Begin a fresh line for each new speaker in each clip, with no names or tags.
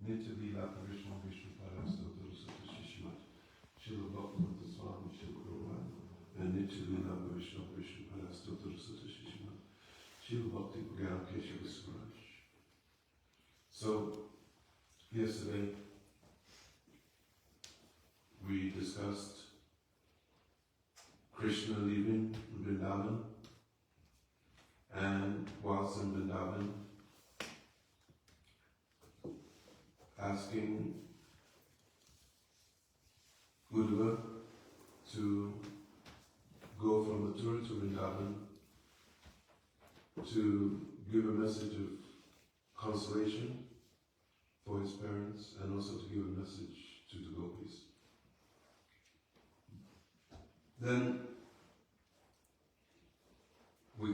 Nitya Lila Krishna Vishnu Parastotra Sutta Shishimat Shila Bhaktivinoda Swami Shila Prabhupada and Nitya Lila Krishna Vishnu Parastotra Sutta Shishimat Shila Bhakti Pragyan Keshava Swaraj. So, yesterday we discussed Krishna leaving Vrindavan, and whilst in Vrindavan, asking Uddhava to go from Mathura to Vrindavan to give a message of consolation for his parents and also to give a message to the gopis. Then we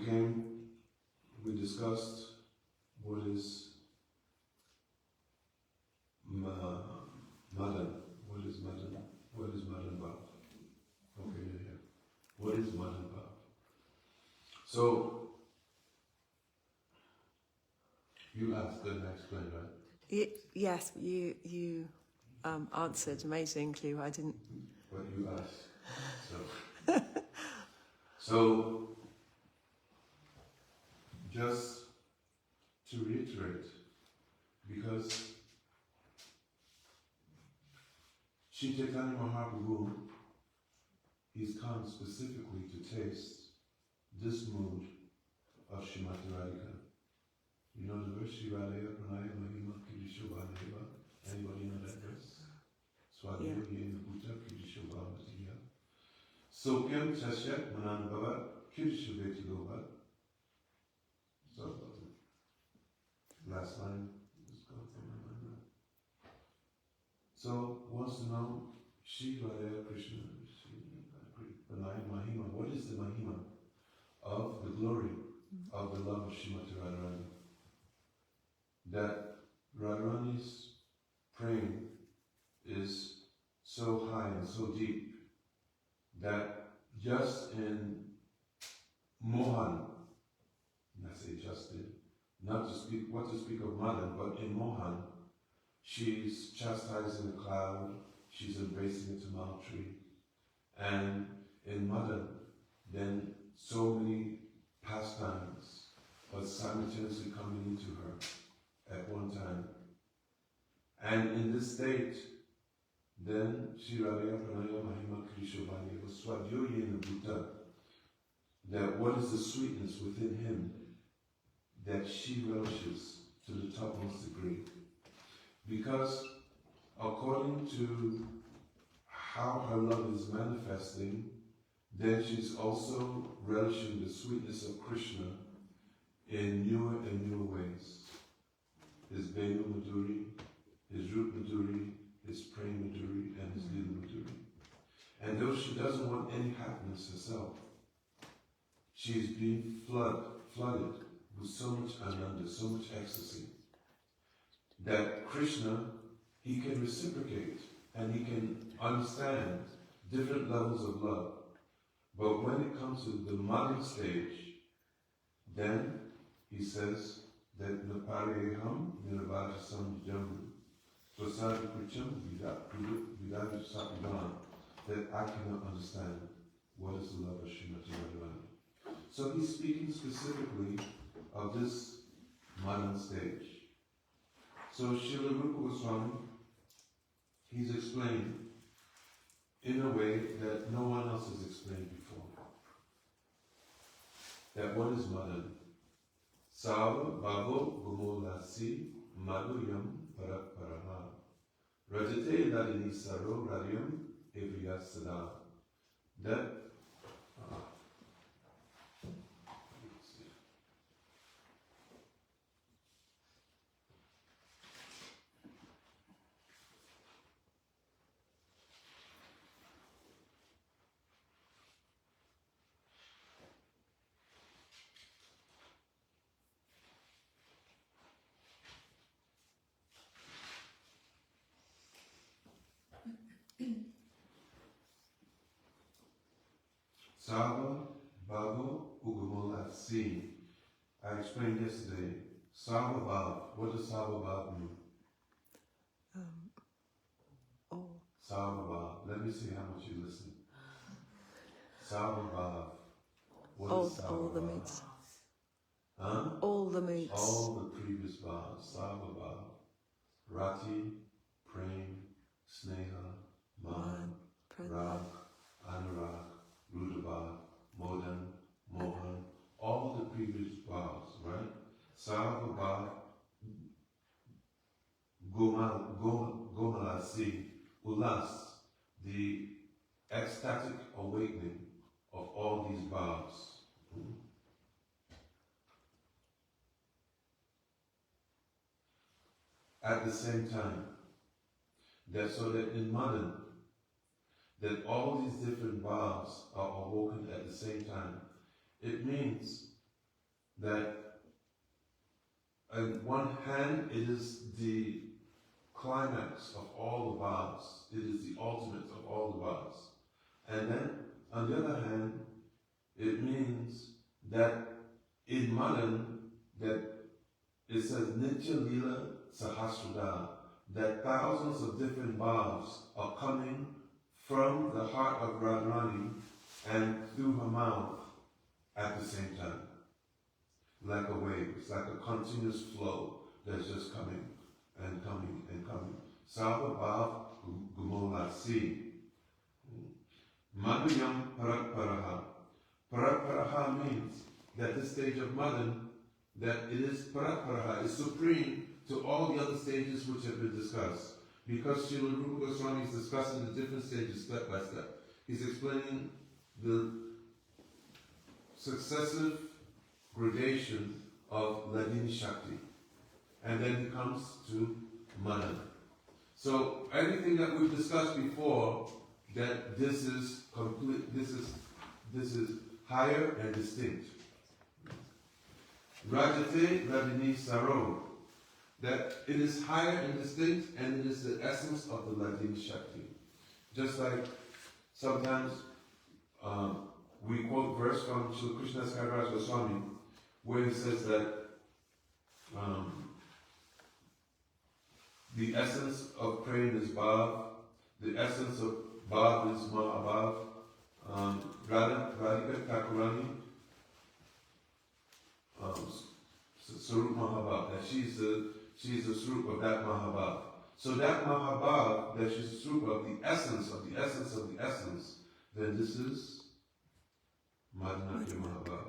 discussed what is Madan. What is Madan? What is Madan Bhav? Okay, you're here. What is Madan Bhav? So, you asked and I explained, right?
Yes, you answered amazingly. I didn't.
What you asked. So, just to reiterate, because Sri Chaitanya Mahaprabhu, he's come specifically to taste this mood of Srimati Radhika. You know the verse, Shri Radhaya Pranaya Mahima Kirisho Bhaneva? Anybody know that verse? Swadhyaya Yena Bhuta Kirisho Bhavatiya. Sokyam Chasyak Manan Bhavat Kirisho Vetilovat. So, last line is gone from my mind. So, wants to know, Shri Radha Krishna, Pranaya Mahima, what is the Mahima of the glory of the love of Srimati Radharani? That Radharani's praying is so high and so deep that just in Mohan, I say just in, not to speak, what to speak of Madan, but in Mohan, she's chastising a cloud, she's embracing a tamar tree, and in Madan, then so many pastimes are simultaneously coming into her at one time. And in this state, then Shri Radha Pranaya Mahima Krishovani was Swadyo Yena Bhuta, that what is the sweetness within him that she relishes to the topmost degree. Because according to how her love is manifesting, then she's also relishing the sweetness of Krishna in newer and newer ways. His Venu Madhuri, his Rup Madhuri, his Prem Madhuri, and his Lila Madhuri. And though she doesn't want any happiness herself, she's being flooded with so much ananda, so much ecstasy, that Krishna, he can reciprocate and he can understand different levels of love. But when it comes to the Madan stage, then he says that Napareham Nirvajasam Jambu Prasad Kricham Vidadu Sapidan, that I cannot understand what is the love of Srimati Radharani. So he's speaking specifically of this Madan stage. So Srila Rupa Goswami, he's explained in a way that no one else has explained before. That what is Madan? Sava Bhavo Gumolasi Madhuyam Parakparaha Rajate Ladini Saro Radyam Evriyasada. That Sava Bhavo Ugumolasi. I explained yesterday, Sava Bhav. What does Sava Bhav mean? Sarvabhav. Let me see how much you listen. Sarvabhav. What is
All the
Sarvabhav?
moods.
Huh?
All the moods.
All the previous bhavs. Sarvabhav. Rati, Prem, Sneha, Man, Rag, Anurag, Rudabhav, Modan, Mohan. All the previous bhavs, right? Sarvabhav, Gomalasi, Ulas, the ecstatic awakening of all these bhavs. At the same time, that so that in Madan, that all these different bhavs are awoken at the same time. It means that on one hand, it is the climax of all the bhavs. It is the ultimate of all the bhavs. And then, on the other hand, it means that in Madan, that it says Nitya Lila Sahasrada, that thousands of different bhavs are coming from the heart of Radharani and through her mouth at the same time. Like a wave, it's like a continuous flow that's just coming and coming and coming. Sarva Bhav Gumolasi. Madhyam Parakparaha. Parakparaha means that this stage of Madan, that it is Parakparaha, is supreme to all the other stages which have been discussed. Because Srila Rupa Goswami is discussing the different stages step by step. He's explaining the successive gradation of Ladini Shakti. And then he comes to Madan. So everything that we've discussed before, that this is complete, this is higher and distinct. Rajate Ladini Saro, that it is higher and distinct, and it is the essence of the Ladini Shakti. Just like sometimes we quote verse from Sri Krishna Kaviraj Goswami, where he says that the essence of praying is Bhav, the essence of Bhav is Mahabhav, Radhika Thakurani, Sarup Mahabhav, that she's the Sarup of that Mahabhav. So that Mahabhav, that she's the Sarup of the essence of the essence of the essence, then this is Madhunakya Mahabhav.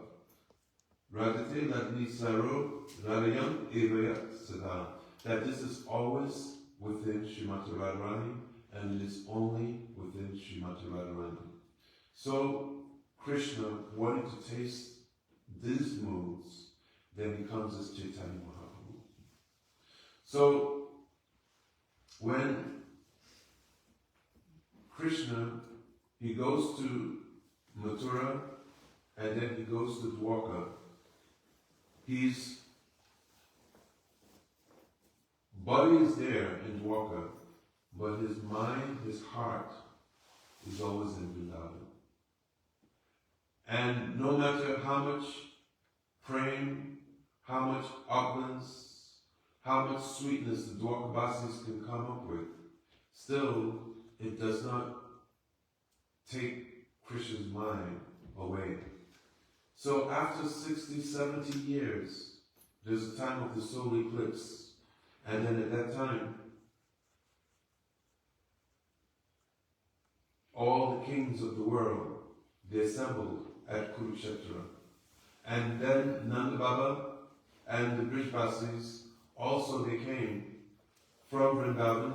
Radhate Ladni Saro Radhayam Evaya Sada. That this is always within Srimati Radharani, and it is only within Srimati Radharani. So Krishna wanted to taste these moods, then he comes as Chaitanya Mahaprabhu. So when Krishna, he goes to Mathura and then he goes to Dwarka, his body is there in Dwarka, but his mind, his heart is always in Vrindavan. And no matter how much praying, how much opulence, how much sweetness the Dwarkabasis can come up with, still it does not take Krishna's mind away. So after 60, 70 years, there's a time of the solar eclipse. And then at that time, all the kings of the world, they assembled at Kurukshetra. And then Nanda Baba and the Brijbasis, also they came from Vrindavan.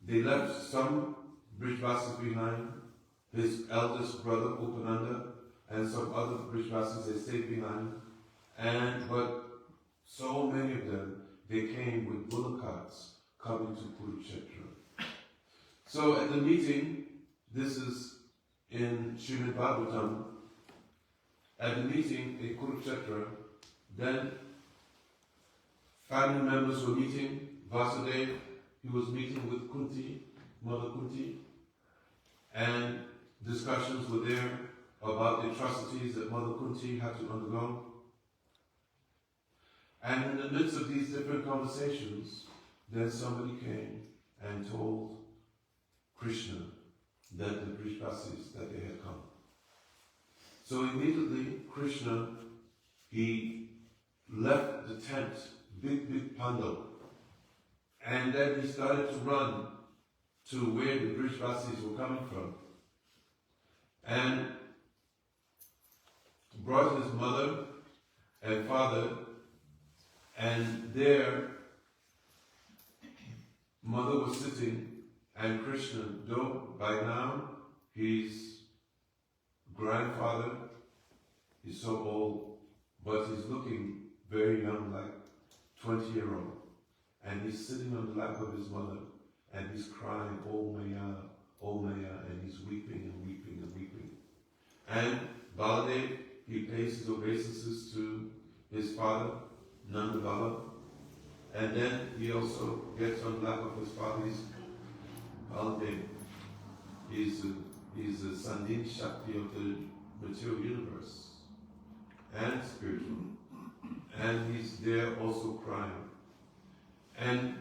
They left some Brijbasis behind, his eldest brother Upananda, and some other Brijbasis, they stayed behind. But so many of them, they came with bullock carts coming to Kurukshetra. So at the meeting, this is in Srimad Bhagavatam, at the meeting in Kurukshetra, then family members were meeting. Vasudeva, he was meeting with Kunti, Mother Kunti, and discussions were there about the atrocities that Mother Kunti had to undergo. And in the midst of these different conversations, then somebody came and told Krishna led the Brishbasis that they had come. So immediately Krishna, he left the tent, big pandal, and then he started to run to where the Brishbasis were coming from, and brought his mother and father, and their mother was sitting, and Krishna, though by now his grandfather is so old, but he's looking very young, like 20-year-old, and he's sitting on the lap of his mother, and he's crying, oh Maya, and he's weeping and weeping and weeping. And Baladev, he pays his obeisances to his father, Nanda Baba, and then he also gets on the lap of his father. Baladev is the Sandhin Shakti of the material universe and spiritual, and he's there also crying. And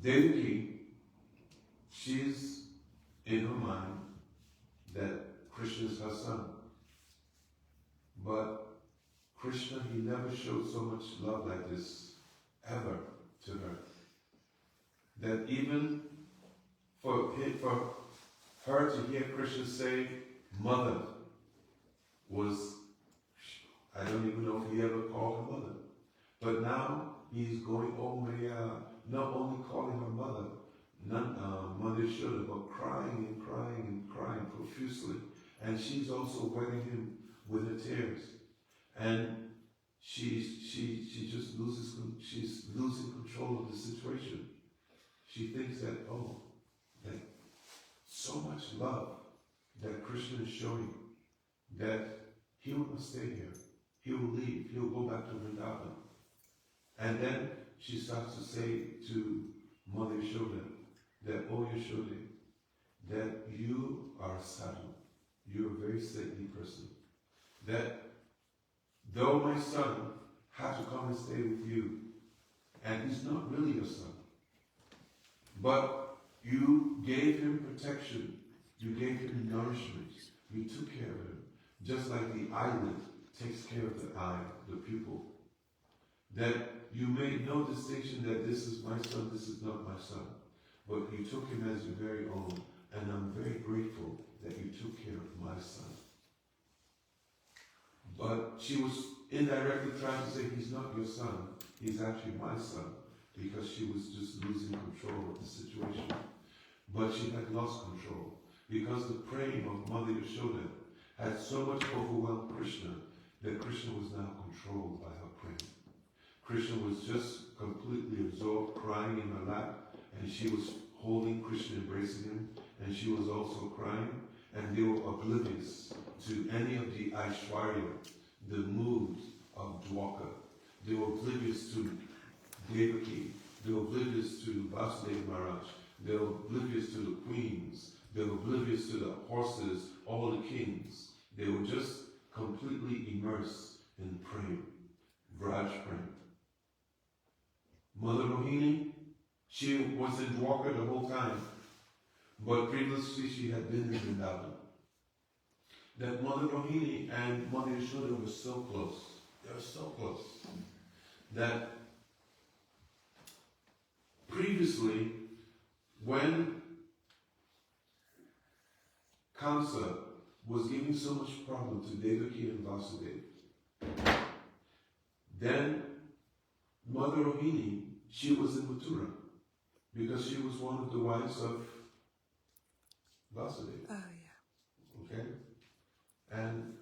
Devaki, she's in her mind that Krishna is her son. But Krishna, he never showed so much love like this ever to her. That even for her to hear Krishna say, mother, was, I don't even know if he ever called her mother. But now he's going, oh Maya, not only calling her mother, Mother Shoda, but crying and crying and crying profusely. And she's also wetting him with her tears. And she just she's losing control of the situation. She thinks that, oh, that so much love that Krishna is showing, that he will not stay here. He will leave. He will go back to Vrindavan. And then she starts to say to Mother Yashoda that, oh Yashoda, that you are a sadhu. You're a very saintly person. That though my son had to come and stay with you, and he's not really your son, but you gave him protection, you gave him nourishment, you took care of him, just like the eyelid takes care of the eye, the pupil. That you made no distinction that this is my son, this is not my son, but you took him as your very own, and I'm very grateful that you took care of my son. But she was indirectly trying to say, he's not your son, he's actually my son, because she was just losing control of the situation. But she had lost control, because the praying of Mother Yashoda had so much overwhelmed Krishna, that Krishna was now controlled by her praying. Krishna was just completely absorbed, crying in her lap, and she was holding Krishna, embracing him, and she was also crying, and they were oblivious to any of the Aishwarya, the moods of Dwaka. They were oblivious to Devaki. They were oblivious to Vasudeva Maharaj. They were oblivious to the queens. They were oblivious to the horses, all the kings. They were just completely immersed in praying, Vraj praying. Mother Rohini, she was in Dwaka the whole time, but previously she had been in Vrindavan. That Mother Rohini and Mother Yashoda were so close. They were so close. That previously, when Kamsa was giving so much problem to Devaki and Vasudeva, then Mother Rohini, she was in Mathura, because she was one of the wives of Vasudeva.
Oh, yeah.
Okay? And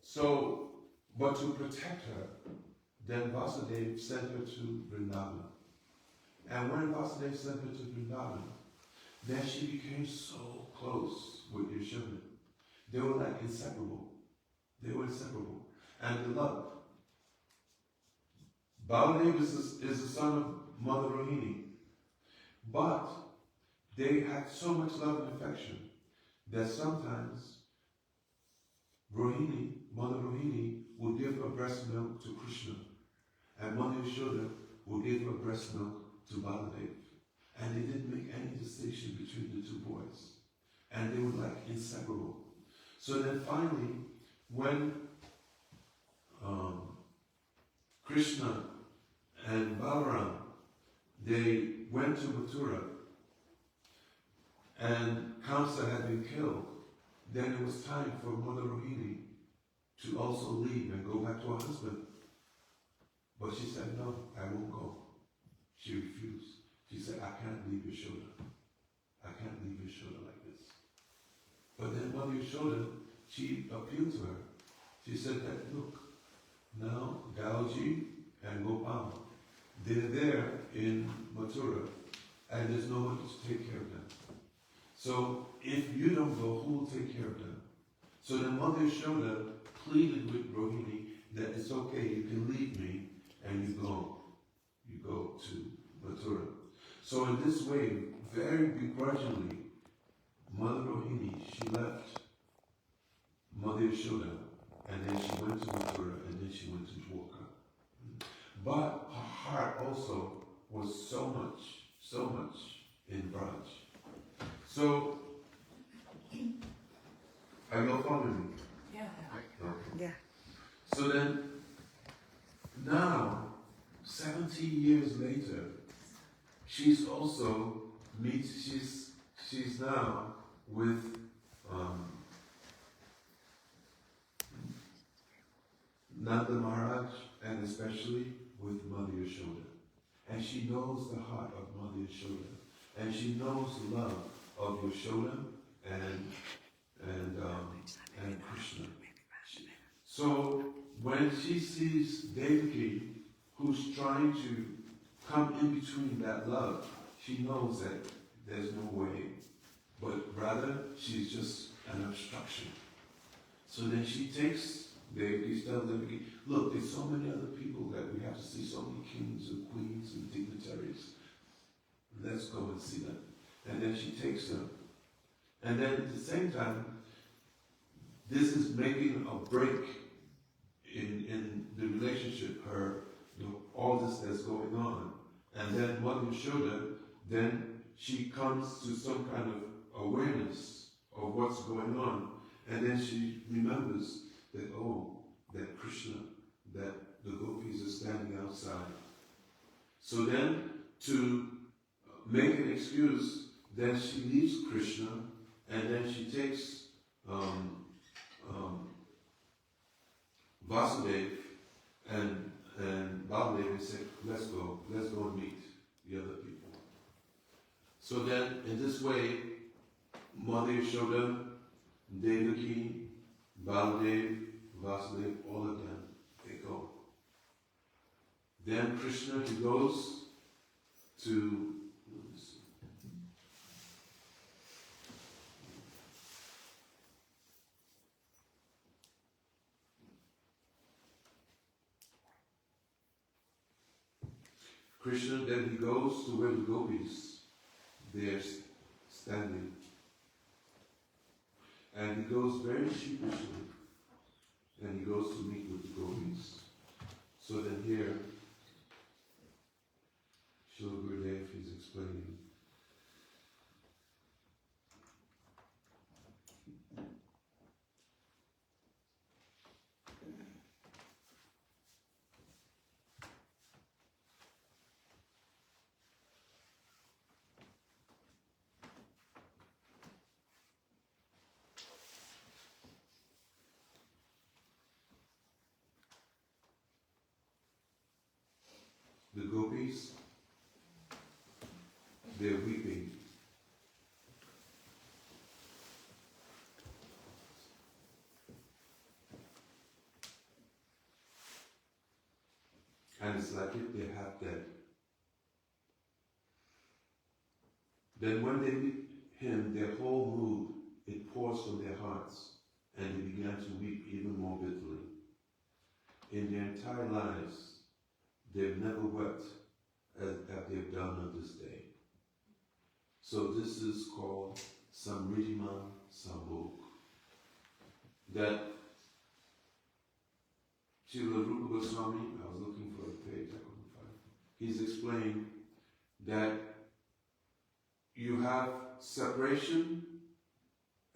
so, but to protect her, then Vasudeva sent her to Vrindavan. And when Vasudeva sent her to Vrindavan, then she became so close with Yashoda. They were like inseparable. They were inseparable. And beloved, Baladev is the son of Mother Rohini. But they had so much love and affection that sometimes Rohini, Mother Rohini, would give her breast milk to Krishna, and Mother Yashoda would give her breast milk to Baladev. and they didn't make any distinction between the two boys. And they were like inseparable. So then finally, when Krishna and Balaram, they went to Mathura, and Kamsa had been killed, then it was time for Mother Rohini to also leave and go back to her husband. But she said, no, I won't go. She refused. She said, I can't leave Yashoda. I can't leave Yashoda like this. But then Mother Yashoda, she appealed to her. She said that, look, now Dalji and Gopal, they're there in Mathura, and there's nobody to take care of them. So if you don't go, who will take care of them? So then Mother Yashoda pleaded with Rohini that it's okay, you can leave me, and you go to Mathura. So in this way, very begrudgingly, Mother Rohini, she left Mother Yashoda, and then she went to Mathura, and then she went to Dwarka. But her heart also was so much in Braj. So, are you all following me?
Yeah.
Okay.
Yeah.
So then, now, 70 years later, she's also she's now with Nanda Maharaj, and especially with Mother Yashoda. And she knows the heart of Mother Yashoda. And she knows the love of Yashoda and Krishna. So when she sees Devaki, who's trying to come in between that love, she knows that there's no way, but rather she's just an obstruction. So then she takes Devaki, tells Devaki, look, there's so many other people that we have to see, so many kings and queens and dignitaries. Let's go and see them. And then she takes them. And then at the same time, this is making a break in the relationship, all this that's going on. And then Mother Yashoda, then she comes to some kind of awareness of what's going on. And then she remembers that, that Krishna, that the gopis are standing outside. So then, to make an excuse, then she leaves Krishna, and then she takes Vasudev and Baladev and say, let's go and meet the other people. So then, in this way, Mother Yashoda, Devaki, Baladev, Vasudev, all of them, they go. Then Krishna, he goes to Krishna, then he goes to where the gopis, they're standing. And he goes very sheepishly, and he goes to meet with the gopis. So then here, Srila Gurudev is explaining. The gopis, they're weeping. And it's like if they're half dead. Then when they meet him, their whole mood, it pours from their hearts, and they began to weep even more bitterly. In their entire lives, they've never wept as they've done on this day. So this is called Samridhima Sambhog. That Srila Rupa Goswami, I was looking for a page, I couldn't find it. He's explained that you have separation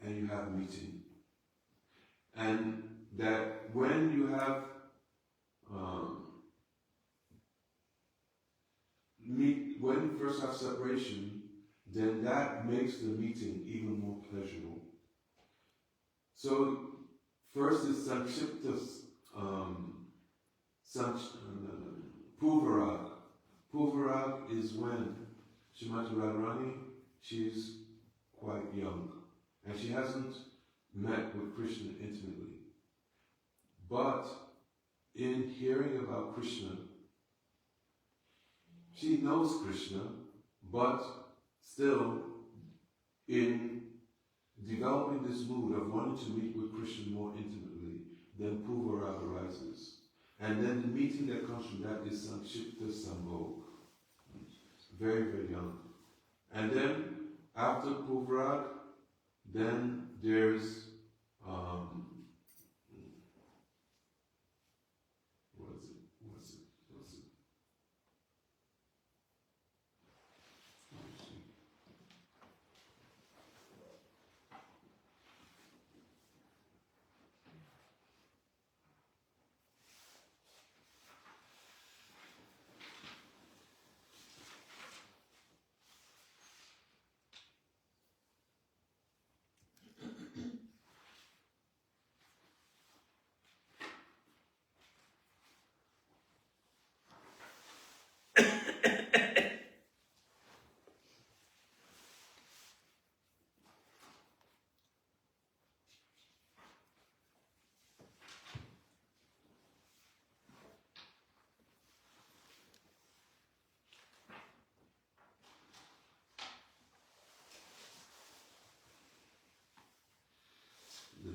and you have meeting. And that when you have when you first have separation, then that makes the meeting even more pleasurable. So first is Sanchiptas Puvarag. Puvarag is when Srimati Radharani, she's quite young and she hasn't met with Krishna intimately. But in hearing about Krishna, she knows Krishna, but still in developing this mood of wanting to meet with Krishna more intimately, then Puvarag arises. And then the meeting that comes from that is Sanchipta Sambhog. Very, very young. And then after Puvarag, then there's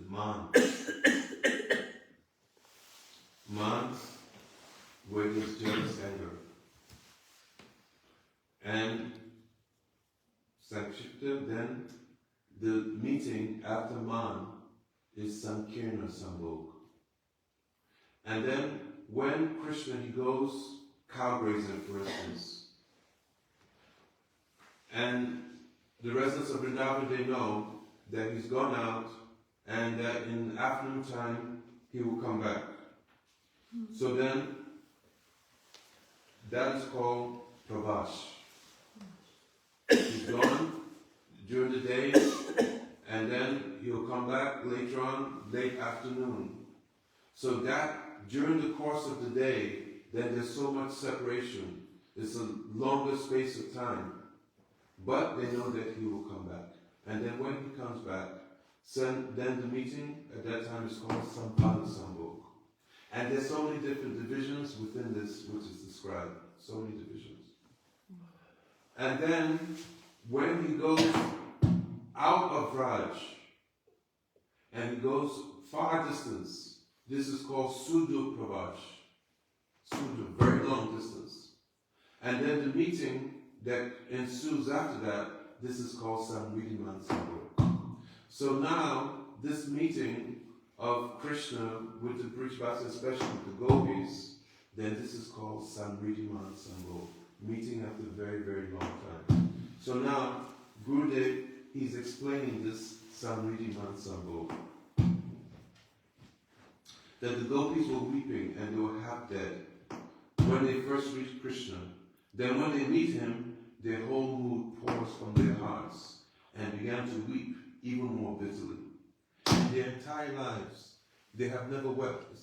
Man. Man with his jealous anger. And Sanchipta, then the meeting after Man is Sankirna Sambhog. And then when Krishna, he goes cow grazing, for instance, and the residents of Vrindavan, they know that he's gone out and that in afternoon time he will come back. So then that is called Pravash. He's gone during the day and then he'll come back later on, late afternoon. So that during the course of the day, then there's so much separation. It's a longer space of time. But they know that he will come back. And then when he comes back, then the meeting at that time is called Sampana Sambhog. And there's so many different divisions within this which is described. So many divisions. And then when he goes out of Raj and he goes far distance, this is called Sudur Pravash. Sudur, very long distance. And then the meeting that ensues after that, this is called Samriddhiman Sambhog. So now, this meeting of Krishna with the Brijvas, especially with the gopis, then this is called Samriddhiman Sambhog, meeting after a very, very long time. So now, Gurudev, he's explaining this Samriddhiman Sambhog. That the gopis were weeping and they were half dead when they first reached Krishna. Then when they meet him, their whole mood pours from their hearts and began to weep even more bitterly. In their entire lives, they have never wept,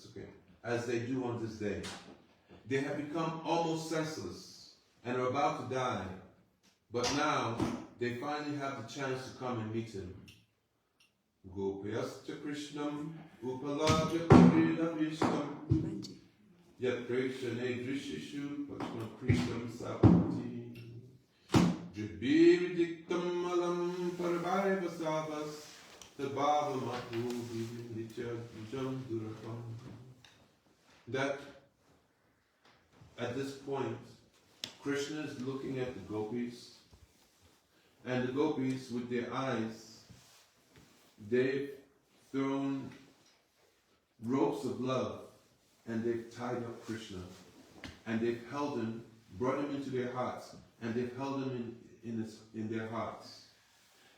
as they do on this day. They have become almost senseless and are about to die. But now, they finally have the chance to come and meet him. Gopyascha Krishnam Upalabhya Vishtam Yat Prakshane Drishishu Pachma Krishnam Sapati Jubhividiktam Malam Parabhai Vasavas Tabhava Mahu Nitya Jam Durapam. That at this point, Krishna is looking at the gopis, and the gopis with their eyes, they've thrown ropes of love and they've tied up Krishna and they've held him, brought him into their hearts, and they've held him in their hearts.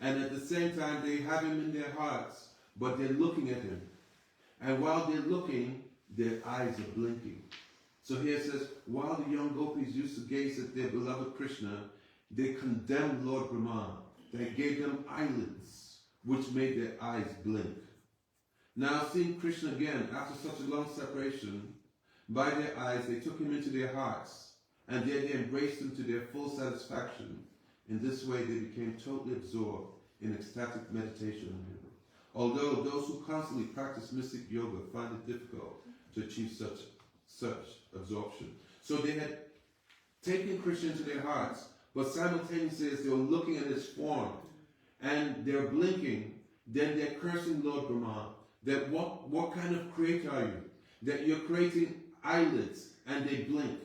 And at the same time, they have him in their hearts, but they're looking at him. And while they're looking, their eyes are blinking. So here it says, while the young gopis used to gaze at their beloved Krishna, they condemned Lord Brahma. They gave them eyelids, which made their eyes blink. Now seeing Krishna again, after such a long separation, by their eyes they took him into their hearts, and there they embraced him to their full satisfaction. In this way they became totally absorbed in ecstatic meditation on him. Although those who constantly practice mystic yoga find it difficult to achieve such absorption. So they had taken Krishna into their hearts, but simultaneously as they were looking at his form, and they're blinking, then they're cursing Lord Brahma, that what kind of creator are you? That you're creating eyelids and they blink.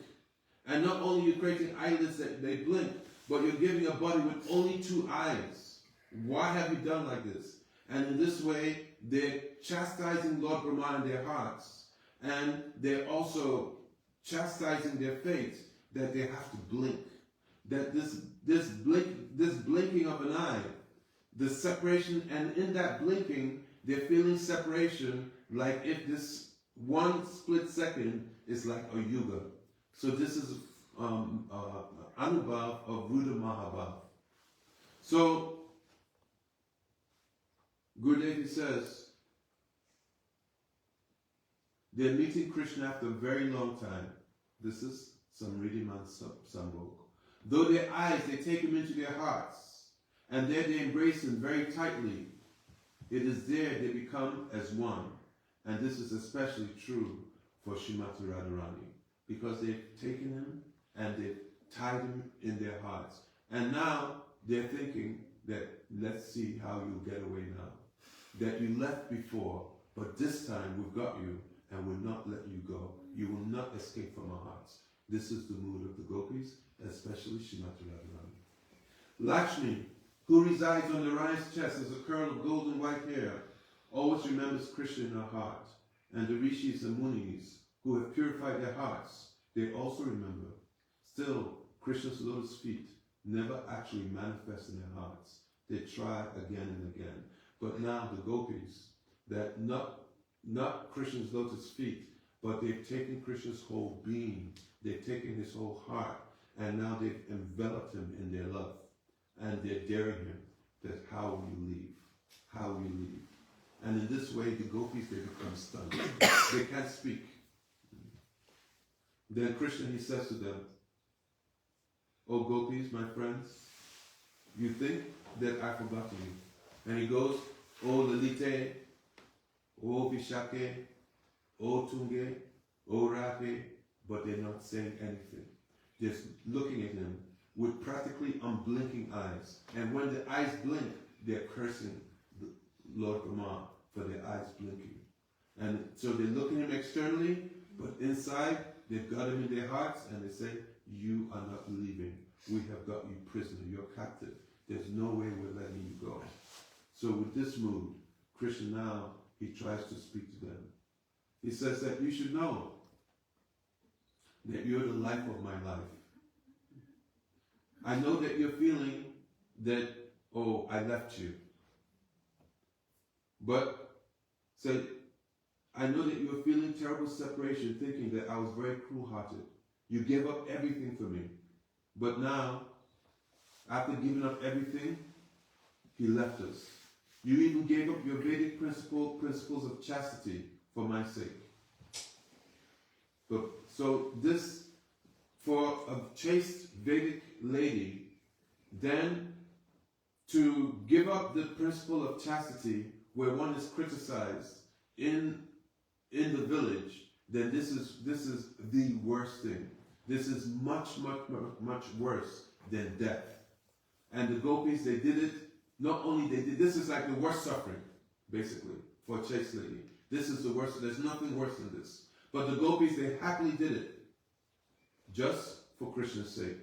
And not only you're creating eyelids that they blink, but you're giving a body with only 2 eyes. Why have you done like this? And in this way, they're chastising Lord Brahma in their hearts. And they're also chastising their fate that they have to blink. That this blinking of an eye, the separation, and in that blinking, they're feeling separation like if this one split second is like a yuga. So this is Anubhav of Ruda Mahabhav. So Gurudev says, they're meeting Krishna after a very long time. This is Samriddhiman Sambhog. Though their eyes, they take him into their hearts, and there they embrace him very tightly. It is there they become as one. And this is especially true for Srimati Radharani, because they've taken him and they've tied him in their hearts. And now they're thinking that, let's see how you get away now. That you left before, but this time we've got you and we'll not let you go. You will not escape from our hearts. This is the mood of the gopis, especially Srimati Radharani. Lakshmi, who resides on the Rani's chest as a curl of golden white hair, always remembers Krishna in her heart. And the rishis and munis, who have purified their hearts, they also remember. Still, Krishna's lotus feet never actually manifest in their hearts. They try again and again. But now the gopis, that not Krishna's lotus feet, but they've taken Krishna's whole being, they've taken his whole heart, and now they've enveloped him in their love. And they're daring him that how will you leave? How will you leave? And in this way, the gopis, they become stunned. They can't speak. Then Krishna, he says to them, "O gopis, my friends, you think that I forgot you." And he goes, "O Lalite, O Vishake, O Tunge, O Radhe," but they're not saying anything. Just looking at him with practically unblinking eyes. And when the eyes blink, they're cursing Lord Brahma for their eyes blinking. And so they're looking at him externally, but inside, they've got him in their hearts, and they say, "You are not leaving. We have got you prisoner. You're captive. There's no way we're letting you go." So with this mood, Krishna now, he tries to speak to them. He says that you should know that you're the life of my life. I know that you're feeling that, oh, I left you. But, say, I know that you're feeling terrible separation, thinking that I was very cruel-hearted. You gave up everything for me. But now, after giving up everything, he left us. You even gave up your Vedic principles of chastity for my sake. But, so this, for a chaste Vedic lady, then to give up the principle of chastity where one is criticized in the village, then this is the worst thing. This is much worse than death. And the gopis, they did it. Not only they did, this is like the worst suffering, basically, for a chaste lady. This is the worst. There's nothing worse than this. But the gopis, they happily did it, just for Krishna's sake.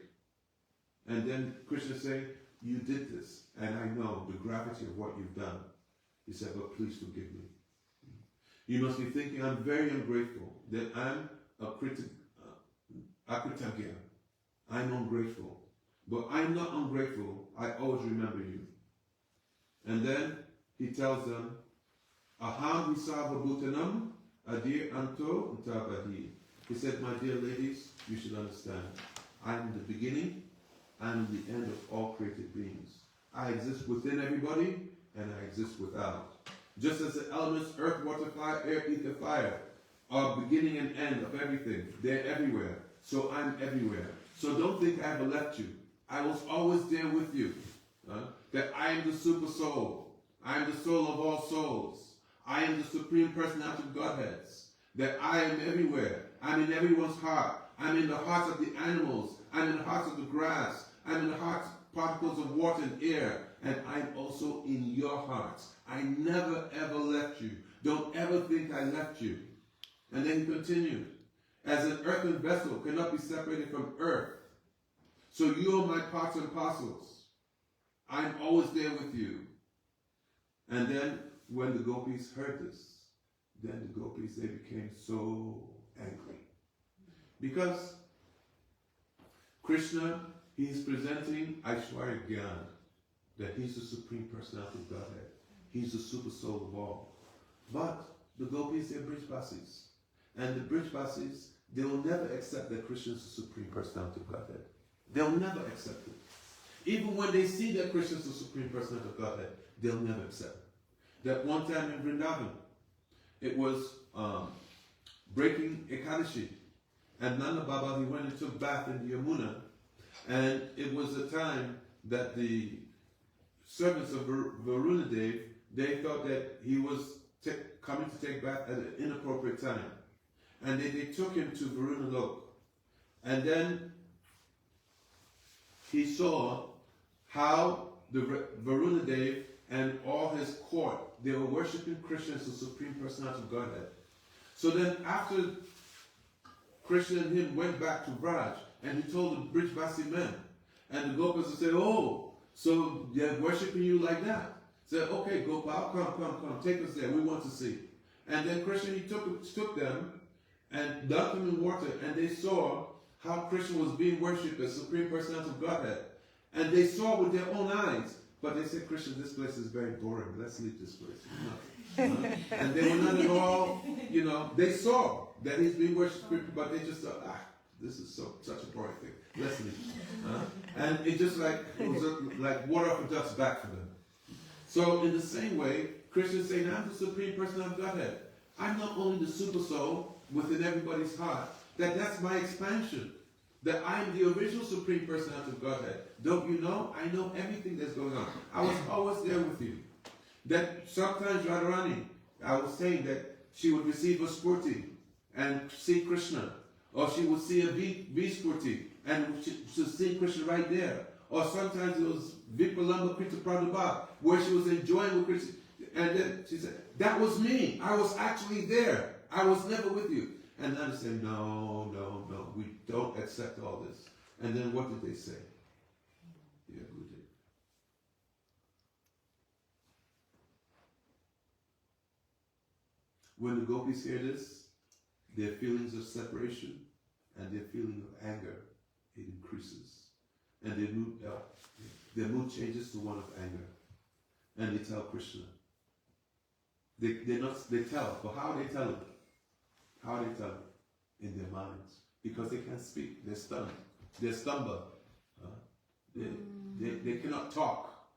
And then Krishna said, "You did this, and I know the gravity of what you've done." He said, "But please forgive me." You must be thinking, I'm very ungrateful, that I'm a akritagya. I'm ungrateful. but I'm not ungrateful. I always remember you. And then he tells them, Aham hisava butanam, adir anto utabahi. He said, my dear ladies, you should understand. I'm the beginning, I'm the end of all created beings. I exist within everybody, and I exist without. Just as the elements, earth, water, fire, air, ether, fire, are beginning and end of everything. They're everywhere. So I'm everywhere. So don't think I ever left you. I was always there with you. That I am the super soul. I am the soul of all souls. I am the supreme personality of Godheads. That I am everywhere. I'm in everyone's heart. I'm in the hearts of the animals. I'm in the hearts of the grass. I'm in the hearts, particles of water and air. And I'm also in your hearts. I never ever left you. Don't ever think I left you. And then he continued. As an earthen vessel cannot be separated from earth, so you are my parts and parcels. I'm always there with you. And then when the gopis heard this, then the gopis, they became so angry. Because Krishna, he's presenting Aishwarya Gyan, that he's the supreme personality of Godhead. He's the super soul of all. But the gopis, they're Brijbasis. And the Brijbasis, they will never accept that Krishna is the supreme personality of Godhead. They'll never accept it. Even when they see that Krishna is the supreme personality of Godhead, they'll never accept it. That one time in Vrindavan, it was breaking Ekadashi. And Nanda Baba, he went and took bath in the Yamuna. And it was a time that the servants of Varunadev, they thought that he was coming to take bath at an inappropriate time. And they took him to Varunalok. And then he saw how the Varunadev and all his court, they were worshipping Krishna as the supreme personality of Godhead. So then after Krishna and him went back to Braj, and he told the Brijbasi men, and the Gopas said, oh, so they're worshipping you like that. Said, okay, Gopal, come, take us there, we want to see. And then Krishna, he took them and dunked them in water, and they saw how Krishna was being worshipped as supreme personality of Godhead. And they saw with their own eyes, but they said, Krishna, this place is very boring, let's leave this place. And they were not at all, they saw that he's being worshipped, but they just thought, this is such a boring thing, let's leave. And it was like water off a duck's back for them. So in the same way, Krishna is saying, I'm the supreme personality of Godhead. I'm not only the super soul within everybody's heart, that's my expansion. That I'm the original supreme personality of Godhead. Don't you know? I know everything that's going on. I was always there with you. That sometimes Radharani, I was saying that she would receive a spurti and see Krishna. Or she would see a V-spurti and she would see Krishna right there. Or sometimes it was Vipalamba Krita Pradubha, where she was enjoying with Krishna. And then she said, that was me. I was actually there. I was never with you. And then they said, no, we don't accept all this. And then what did they say? Yeah, Gurudev. When the gopis hear this, their feelings of separation and their feeling of anger, it increases. And their mood changes to one of anger. And they tell Krishna. They tell, but how they tell it? How they tell it? In their minds. Because they can't speak. They're stunned. They stumble. They cannot talk.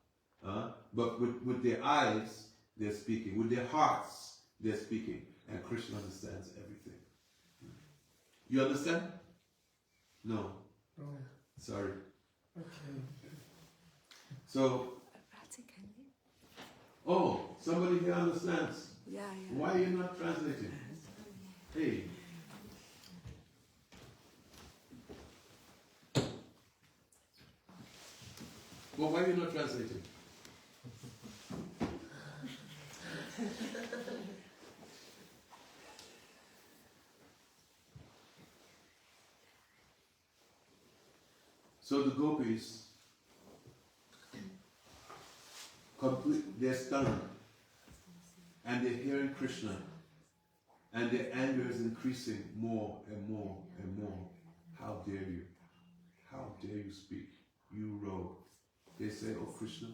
But with their eyes, they're speaking. With their hearts, they're speaking. And Krishna understands everything. You understand? No.
Oh,
Sorry.
okay.
So, somebody here understands.
Yeah.
Why are you not translating? Hey. Well, why are you not translating? So the gopis, they're stunned. And they're hearing Krishna. And their anger is increasing more and more and more. How dare you? How dare you speak? you rogue. They say, oh Krishna,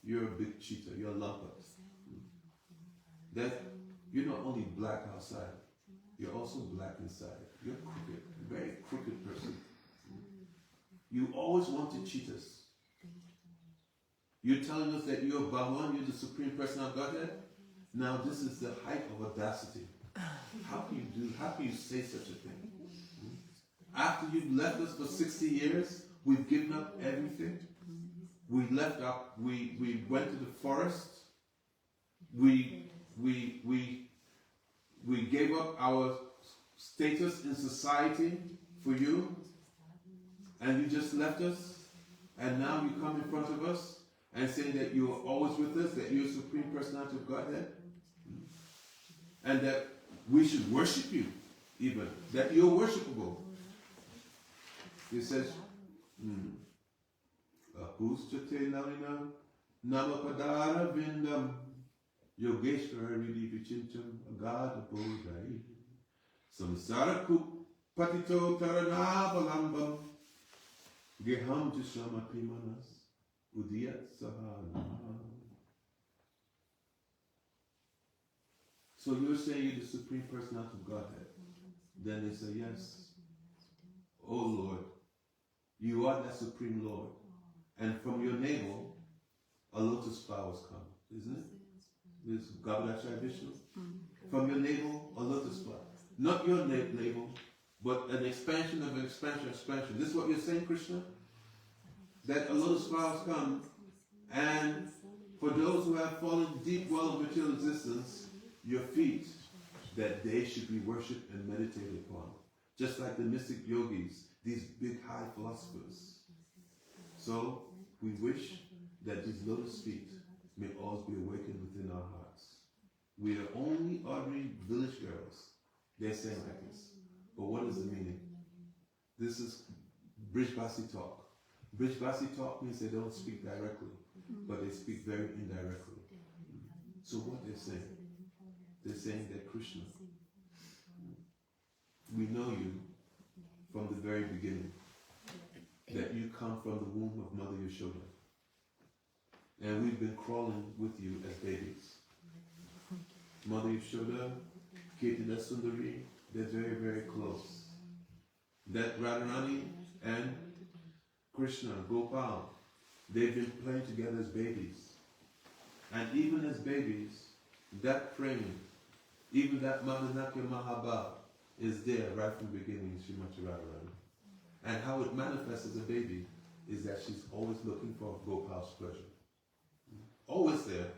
you're a big cheater, you're a lumper. That you're not only black outside, you're also black inside. You're crooked, a very crooked person. You always want to cheat us. You're telling us that you're Bhagavan, you're the Supreme Person of Godhead? Now this is the height of audacity. How can you say such a thing? After you've left us for 60 years, we've given up everything. We went to the forest. We gave up our status in society for you, and you just left us, and now you come in front of us and saying that you are always with us, that you're Supreme Personality of Godhead, and that we should worship you, even, that you're worshipable. He says, Apustate Nalina Namapadara Vindam Yogeshwara Ridi Vichintam Agada Bodhai Samsaraku Patito Taranavalam Geham Jishama Pimanas Udiyat Sahana. So you're saying you're the Supreme Personality of Godhead. Then they say, yes. Oh Lord, you are that Supreme Lord. And from your navel, a lotus flowers come, isn't it? This Gabadachai Vishnu. From your navel, a lotus flower. Not your navel, but an expansion of an expansion. This is what you're saying, Krishna? That a lotus flowers come, and for those who have fallen deep well of material existence, your feet, that they should be worshipped and meditated upon. Just like the mystic yogis, these big high philosophers. So, we wish that these lotus feet may always be awakened within our hearts. We are only ordinary village girls. They're saying like this. But what is the meaning? This is Brijbasi talk. Brijbasi talk means they don't speak directly, but they speak very indirectly. So what they're saying that Krishna, we know you from the very beginning, that you come from the womb of Mother Yashoda. And we've been crawling with you as babies. Mother Yashoda, Kirtida Sundari, they're very, very close. That Radharani and Krishna, Gopal, they've been playing together as babies. And even as babies, that praying, even that Mahanakya Mahabhav is there right from the beginning in Srimati Radharani. And how it manifests as a baby is that she's always looking for Gopal's pleasure. Always there,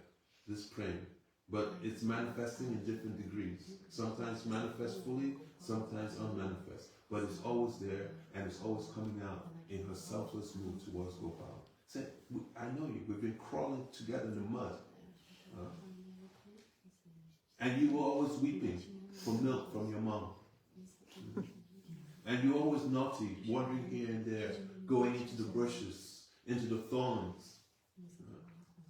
this praying. But it's manifesting in different degrees. Sometimes manifest fully, sometimes unmanifest. But it's always there, and it's always coming out in her selfless mood towards Gopal. Say, I know you, we've been crawling together in the mud. And you were always weeping for milk from your mom. And you're always naughty, wandering here and there, going into the bushes, into the thorns,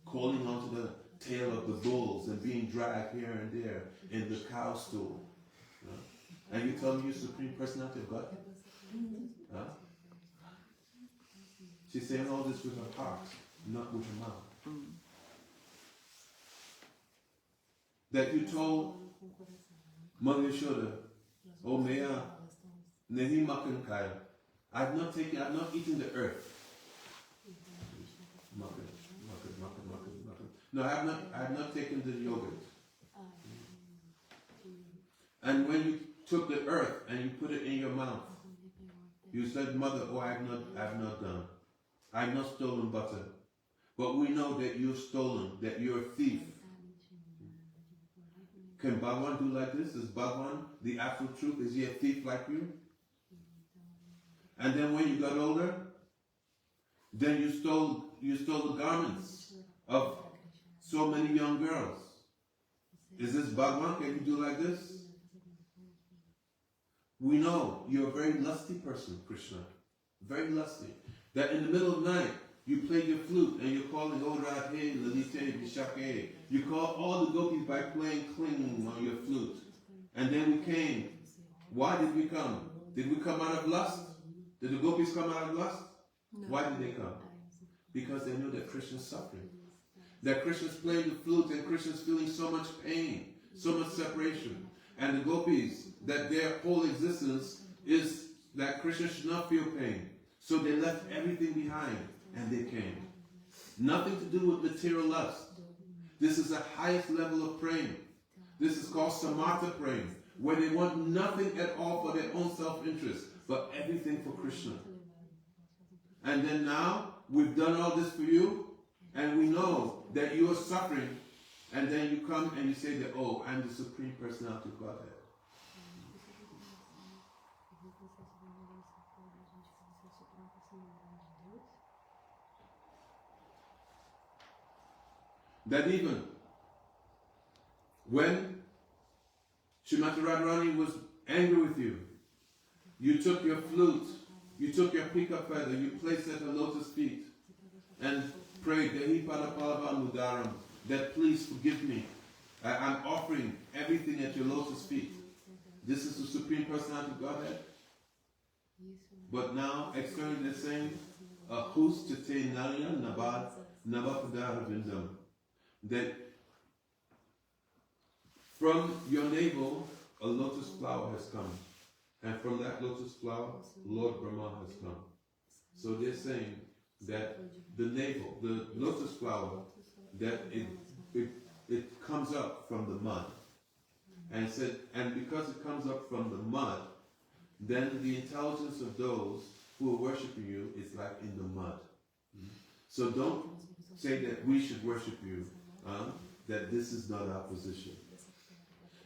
calling onto the tail of the bulls and being dragged here and there in the cow stool. And you tell me you're Supreme Personality of God? She's saying all this with her heart, not with her mouth. That you told Mother Yashoda, oh Maya, Nehi Makan Kaya, I've not eaten the earth. Makan. No, I have not taken the yogurt. And when you took the earth and you put it in your mouth, you said, Mother, oh, I have not done. I have not stolen butter. But we know that you've stolen, that you're a thief. Can Bhagavan do like this? Is Bhagavan the absolute truth? Is he a thief like you? And then when you got older, then you stole the garments of so many young girls. Is this Bhagavan? Can you do like this? We know you're a very lusty person, Krishna. Very lusty. That in the middle of the night, you play your flute and you're calling, oh Radhe, Lalite, Vishake. You call all the gopis by playing cling on your flute. And then we came. Why did we come? Did we come out of lust? Did the gopis come out of lust?
No.
Why did they come? Because they knew that Krishna's suffering. That Krishna's playing the flute and Krishna's feeling so much pain, so much separation. And the gopis, that their whole existence is that Krishna should not feel pain. So they left everything behind and they came. Nothing to do with material lust. This is the highest level of praying. This is called samatha praying, where they want nothing at all for their own self-interest, but everything for Krishna. And then now, we've done all this for you, and we know that you are suffering, and then you come and you say that, oh, I'm the Supreme Personality of Godhead. That even when Srimati Radharani was angry with you, you took your flute, you took your pika feather, you placed it at her lotus feet and prayed, that please forgive me. I'm offering everything at your lotus feet. This is the Supreme Personality of Godhead. But now, externally they're saying, Hus tate narya nabapadaha vindam. That from your navel a lotus flower has come, and from that lotus flower Lord Brahma has come. So they're saying that the navel, the lotus flower, that it comes up from the mud, and said, and because it comes up from the mud, then the intelligence of those who are worshiping you is like in the mud. So don't say that we should worship you. That this is not our position.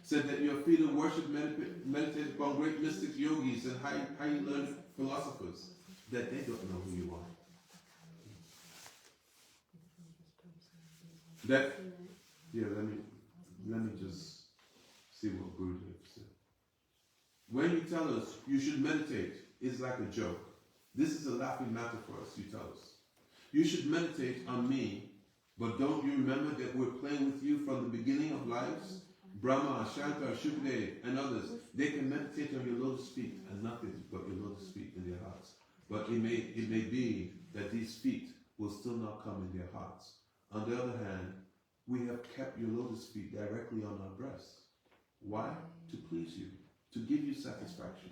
Said that your feet of worship meditate upon great mystics, yogis, and highly learned philosophers, that they don't know who you are. That, yeah, let me just see what Gurudev said. When you tell us you should meditate, it's like a joke. This is a laughing matter for us, you tell us. You should meditate on me. But don't you remember that we're playing with you from the beginning of lives? Brahma, Shankar, Shukadev, and others, they can meditate on your lotus feet and nothing but your lotus feet in their hearts. But it may be that these feet will still not come in their hearts. On the other hand, we have kept your lotus feet directly on our breasts. Why? To please you, to give you satisfaction,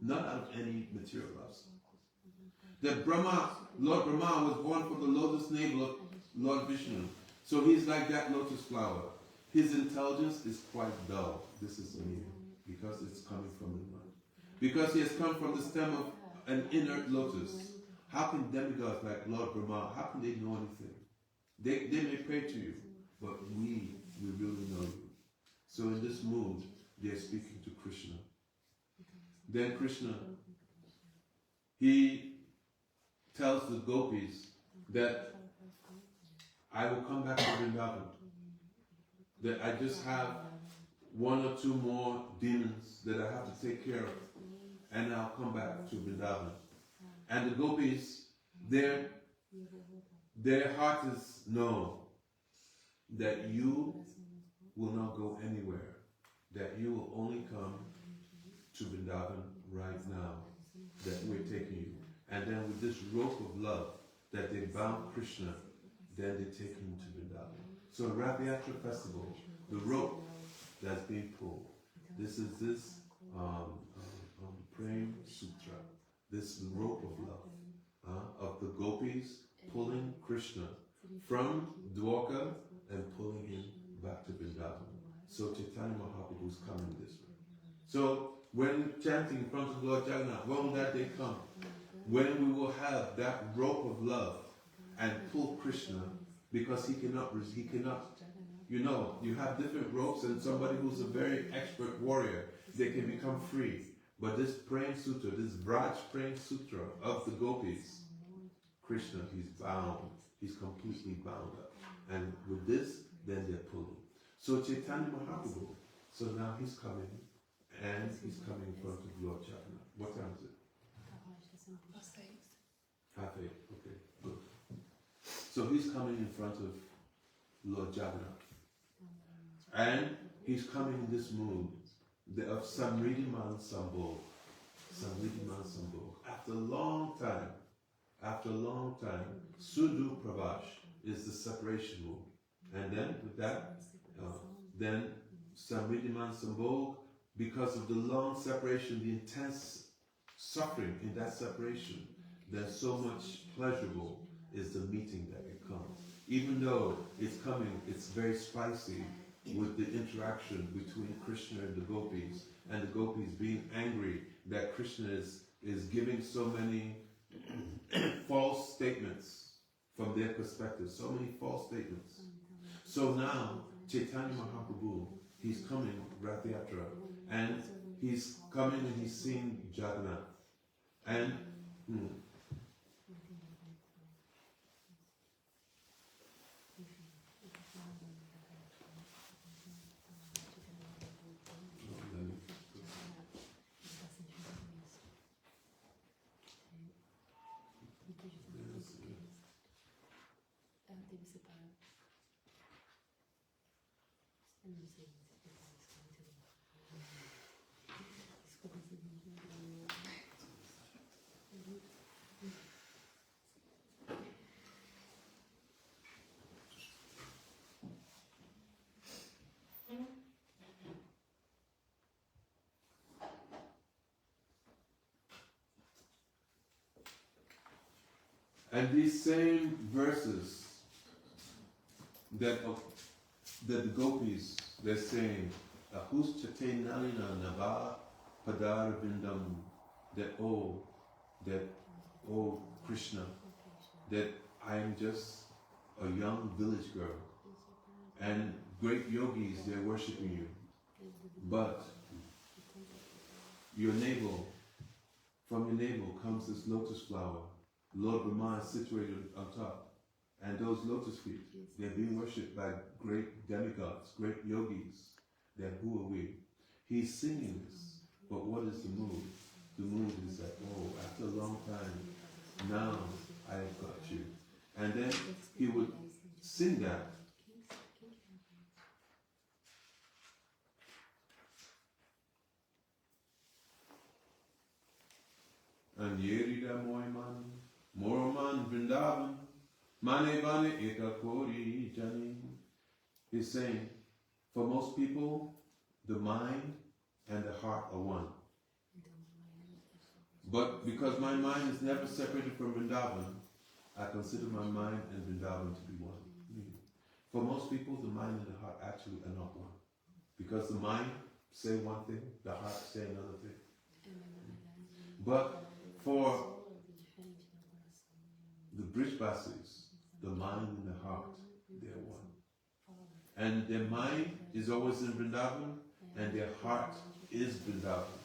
not out of any material lust. That Lord Brahma was born from the lotus navel of Lord Vishnu. So he's like that lotus flower. His intelligence is quite dull. This is me, because it's coming from the mud. Because he has come from the stem of an inert lotus. How can demigods like Lord Brahma, how can they know anything? They may pray to you, but we really know you. So in this mood, they are speaking to Krishna. Then Krishna, he tells the gopis that I will come back to Vrindavan. That I just have one or two more demons that I have to take care of, and I'll come back to Vrindavan. And the gopis, their heart is no, that you will not go anywhere, that you will only come to Vrindavan right now, that we're taking you. And then with this rope of love that they bound Krishna, then they take him to Vrindavan. So Rathayatra festival, the rope that's being pulled, this is this Prem Sutra, this rope of love, of the gopis pulling Krishna from Dwarka and pulling him back to Vrindavan. So Chaitanya Mahaprabhu is coming this way. So when chanting in front of Lord Jagannath, when will that day come? When we will have that rope of love and pull Krishna, because he cannot, you have different ropes, and somebody who's a very expert warrior, they can become free. But this Prem Sutra, this Vraj Prem Sutra of the gopis, Krishna, he's bound. He's completely bound up. And with this, then they're pulling. So Chaitanya Mahaprabhu, so now he's coming, and he's coming in front of Lord Jagannath. What time is it? 8:30. Okay, good. So he's coming in front of Lord Jagannath. And he's coming in this mood of Samriddhiman Sambhog. Samriddhiman Sambhog. After a long time, after a long time, Sudhu Pravash is the separation move. And then with that, then Samriddhiman Sambhog, because of the long separation, the intense suffering in that separation, then so much pleasurable is the meeting that it comes. Even though it's coming, it's very spicy with the interaction between Krishna and the gopis being angry that Krishna is giving so many false statements from their perspective, so many false statements. So now, Chaitanya Mahaprabhu, he's coming, Rath Yatra, and he's coming and he's seeing Jagannath. And and these same verses that the gopis, they're saying, Ahus chate nalina nava padar vindam, that oh Krishna, that I'm just a young village girl, and great yogis, they're worshipping you, but your navel, from your navel comes this lotus flower. Lord Brahma is situated on top, and those lotus feet, they're being worshipped by great demigods, great yogis. Then who are we? He's singing this, but what is the mood? The mood is that, oh, after a long time, now I've got you. And then he would sing that. And Yerida Moiman, Moroman Vrindavan, Mane Vane Eka Kori Jani. He's saying, for most people, the mind and the heart are one. But because my mind is never separated from Vrindavan, I consider my mind and Vrindavan to be one. For most people, the mind and the heart actually are not one. Because the mind say one thing, the heart say another thing. But for the Brijbasis, the mind and the heart, they are one. And their mind is always in Vrindavan, and their heart is Vrindavan.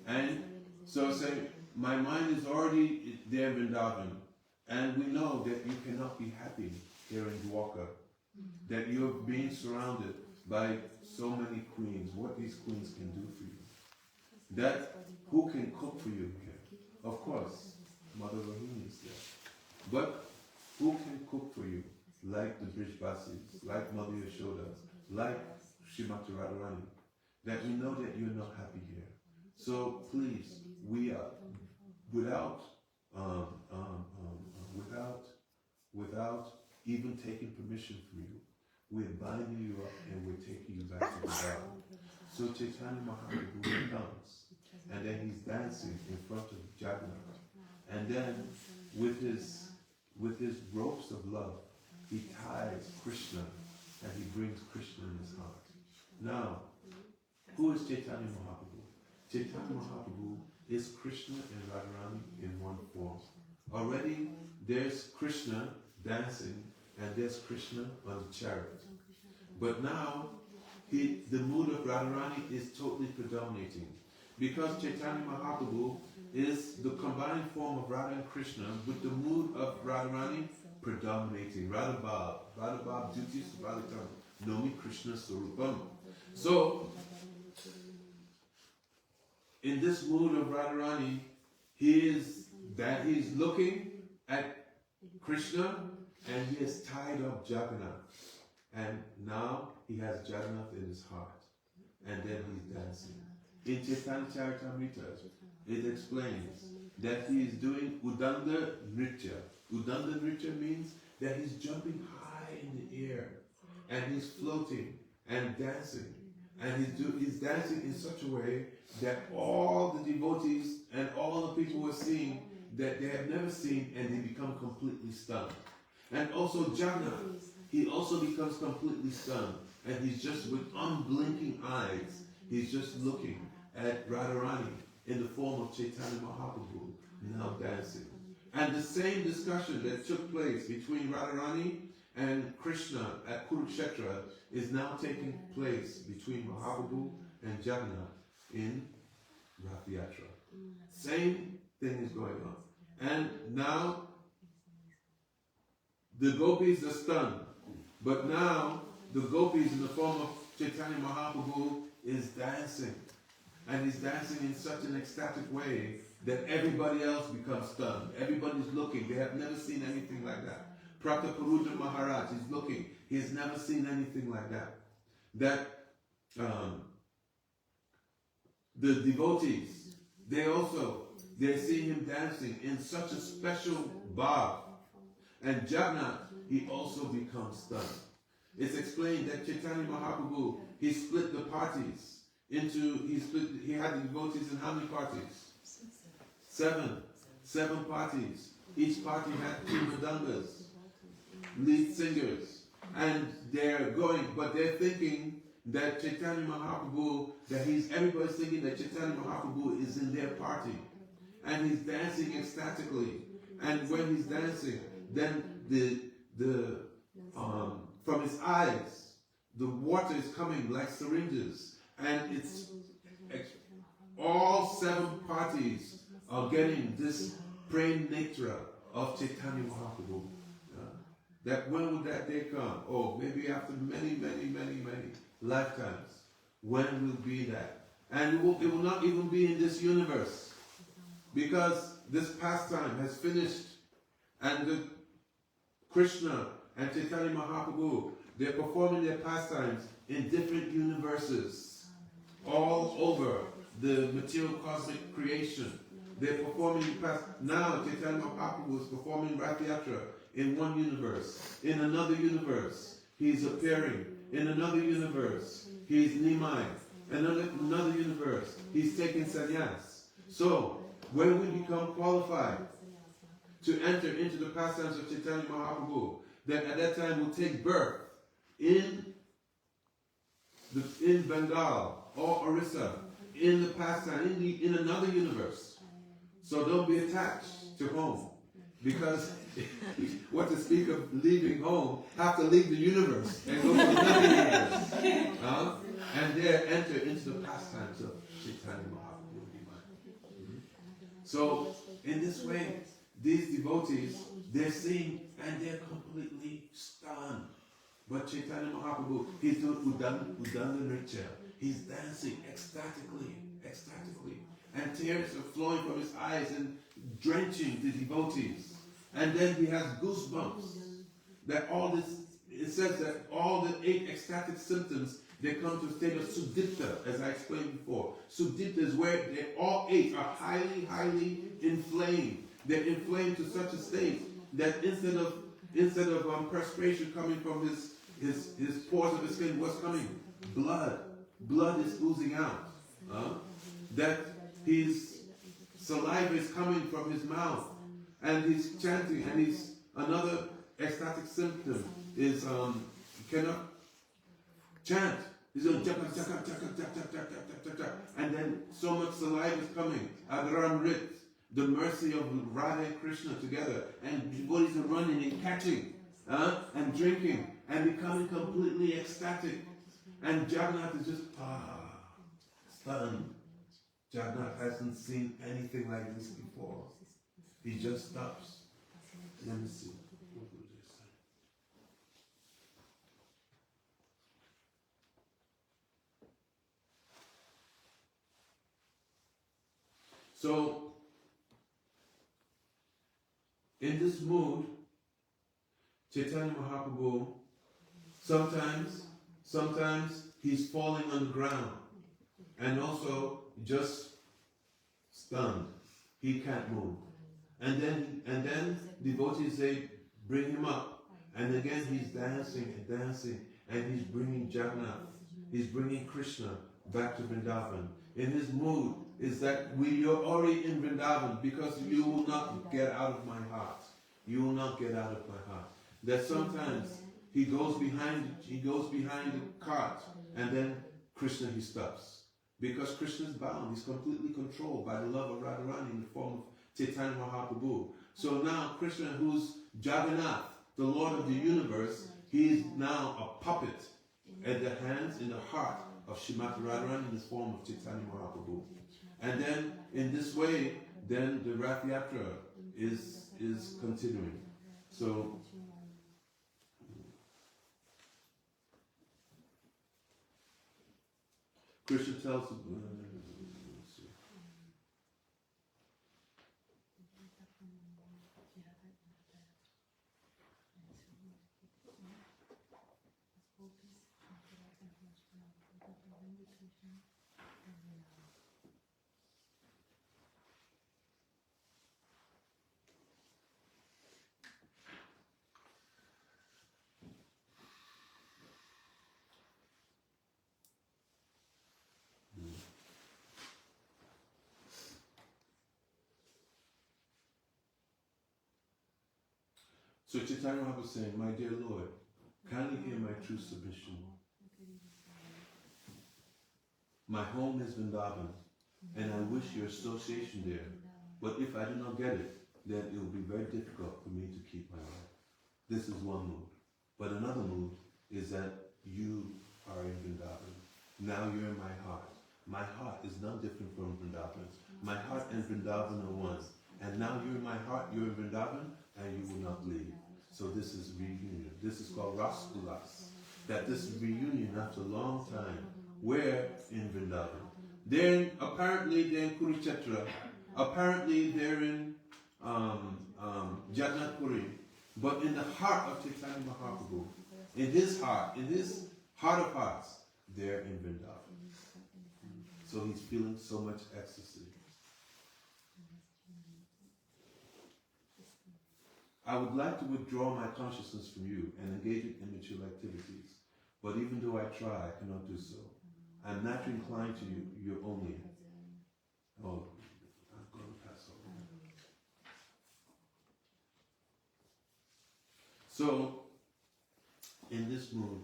And so say, my mind is already there in Vrindavan, and we know that you cannot be happy here in Dwarka, that you're being surrounded by so many queens, what these queens can do for you. That, who can cook for you here? Of course, Mother Rohini is there. But who can cook for you? Like the Brijbasis, like Mother Yashoda, like Srimati Radharani, that we know that you're not happy here. So please, we are, without even taking permission from you, we're binding you up and we're taking you back to the garden. So Chaitanya Mahaprabhu comes, and then he's dancing in front of Jagannath, and then with his ropes of love, he ties Krishna, and he brings Krishna in his heart. Now, who is Chaitanya Mahaprabhu? Chaitanya Mahaprabhu is Krishna and Radharani in one form. Already there's Krishna dancing, and there's Krishna on the chariot. But now, the mood of Radharani is totally predominating. Because Chaitanya Mahaprabhu is the combined form of Radha and Krishna, with the mood of Radharani predominating. Radhabhav duty Radhikam, Nomi Krishna Sarupam. So, in this mood of Radharani, he's looking at Krishna, and he has tied up Jagannath. And now he has Jagannath in his heart. And then he's dancing. In Chaitanya Charitamrita, it explains that he is doing Udanda Nritya. Udanda Nritya means that he's jumping high in the air and he's floating and dancing. And he's dancing in such a way that all the devotees and all the people who are seeing that they have never seen, and they become completely stunned. And also Jagannath, he also becomes completely stunned, and he's just with unblinking eyes, he's just looking at Radharani in the form of Chaitanya Mahaprabhu now dancing. And the same discussion that took place between Radharani and Krishna at Kurukshetra is now taking place between Mahaprabhu and Jagannath in Rath Yatra. Same thing is going on. And now the gopis are stunned. But now the gopis in the form of Chaitanya Mahaprabhu is dancing. And he's dancing in such an ecstatic way that everybody else becomes stunned. Everybody's looking. They have never seen anything like that. Ashram Maharaj is looking. He has never seen anything like that. The devotees, they're seeing him dancing in such a special bhav. And Jagannath, he also becomes stunned. It's explained that Chaitanya Mahaprabhu, he split the parties he had the devotees in how many parties? Seven parties. Each party had 2 madangas, lead singers. And they're going, but they're thinking that Chaitanya Mahaprabhu, everybody's thinking that Chaitanya Mahaprabhu is in their party. And he's dancing ecstatically. And when he's dancing, then from his eyes, the water is coming like syringes. And all 7 parties are getting this praying nectar of Chaitanya Mahaprabhu. That when would that day come? Oh, maybe after many, many, many, many lifetimes. When will be that? And it will not even be in this universe. Because this pastime has finished. And Krishna and Chaitanya Mahaprabhu, they're performing their pastimes in different universes. All over the material cosmic creation. They're performing now Chaitanya Mahaprabhu is performing Rath Yatra in one universe. In another universe, he's appearing. In another universe, he's Nimai. In another universe, he's taking sannyas. So, when we become qualified to enter into the pastimes of Chaitanya Mahaprabhu, then at that time we'll take birth in Bengal or Orissa, in the pastime, in another universe. So don't be attached to home. Because what to speak of leaving home, have to leave the universe and go to another universe. And there enter into the pastimes of Chaitanya Mahaprabhu. So in this way, these devotees, they're seeing and they're completely stunned. But Chaitanya Mahaprabhu, he's doing Udanda Nritya. He's dancing ecstatically. And tears are flowing from his eyes and drenching the devotees. And then he has goosebumps. It says that all the 8 ecstatic symptoms, they come to a state of Sudipta, as I explained before. Sudipta is where all 8 are highly, highly inflamed. They're inflamed to such a state that instead of perspiration coming from his pores of his skin, what's coming? Blood. Blood is oozing out. That his saliva is coming from his mouth. And he's chanting. And another ecstatic symptom is he cannot chant. He's going jaka, jaka, jaka, jaka, jaka, jaka, jaka. And then so much saliva is coming. Adram Rit. The mercy of Radha and Krishna together. And devotees are running and catching. And drinking. And becoming completely ecstatic. And Jagannath is just stunned. Jagannath hasn't seen anything like this before. He just stops. Let me see. What would they say? So, in this mood, Chaitanya Mahaprabhu, sometimes he's falling on the ground and also just stunned. he can't move. And then devotees say, bring him up. And again he's dancing and dancing, and he's bringing Jagannath, he's bringing Krishna back to Vrindavan. In his mood is that you're already in Vrindavan, because you will not get out of my heart. You will not get out of my heart. That sometimes he goes behind the cart, and then Krishna, he stops. Because Krishna is bound, he's completely controlled by the love of Radharani in the form of Chaitanya Mahaprabhu. So now Krishna, who's Jagannath, the Lord of the universe, he is now a puppet at the hands, in the heart of Srimati Radharani in the form of Chaitanya Mahaprabhu. And then in this way, then the Rath Yatra is continuing. So Krishna tells So Chaitanya Mahaprabhu was saying, my dear Lord, kindly hear my true submission. My home is Vrindavan, and I wish your association there. But if I do not get it, then it will be very difficult for me to keep my life. This is one mood. But another mood is that you are in Vrindavan. Now you're in my heart. My heart is not different from Vrindavan. My heart and Vrindavan are one. And now you're in my heart, you're in Vrindavan, and you will not leave. So this is reunion. This is called Raskulas. That this reunion after a long time. Where? In Vrindavan. Then apparently they're in Kurukshetra. Apparently they're in Jagannath Puri. But in the heart of Chaitanya Mahaprabhu, in his heart of hearts, they're in Vrindavan. So he's feeling so much ecstasy. I would like to withdraw my consciousness from you and engage in immature activities, but even though I try, I cannot do so. I'm naturally inclined to you, you're only. Oh, I'm going to pass over. So, in this mood,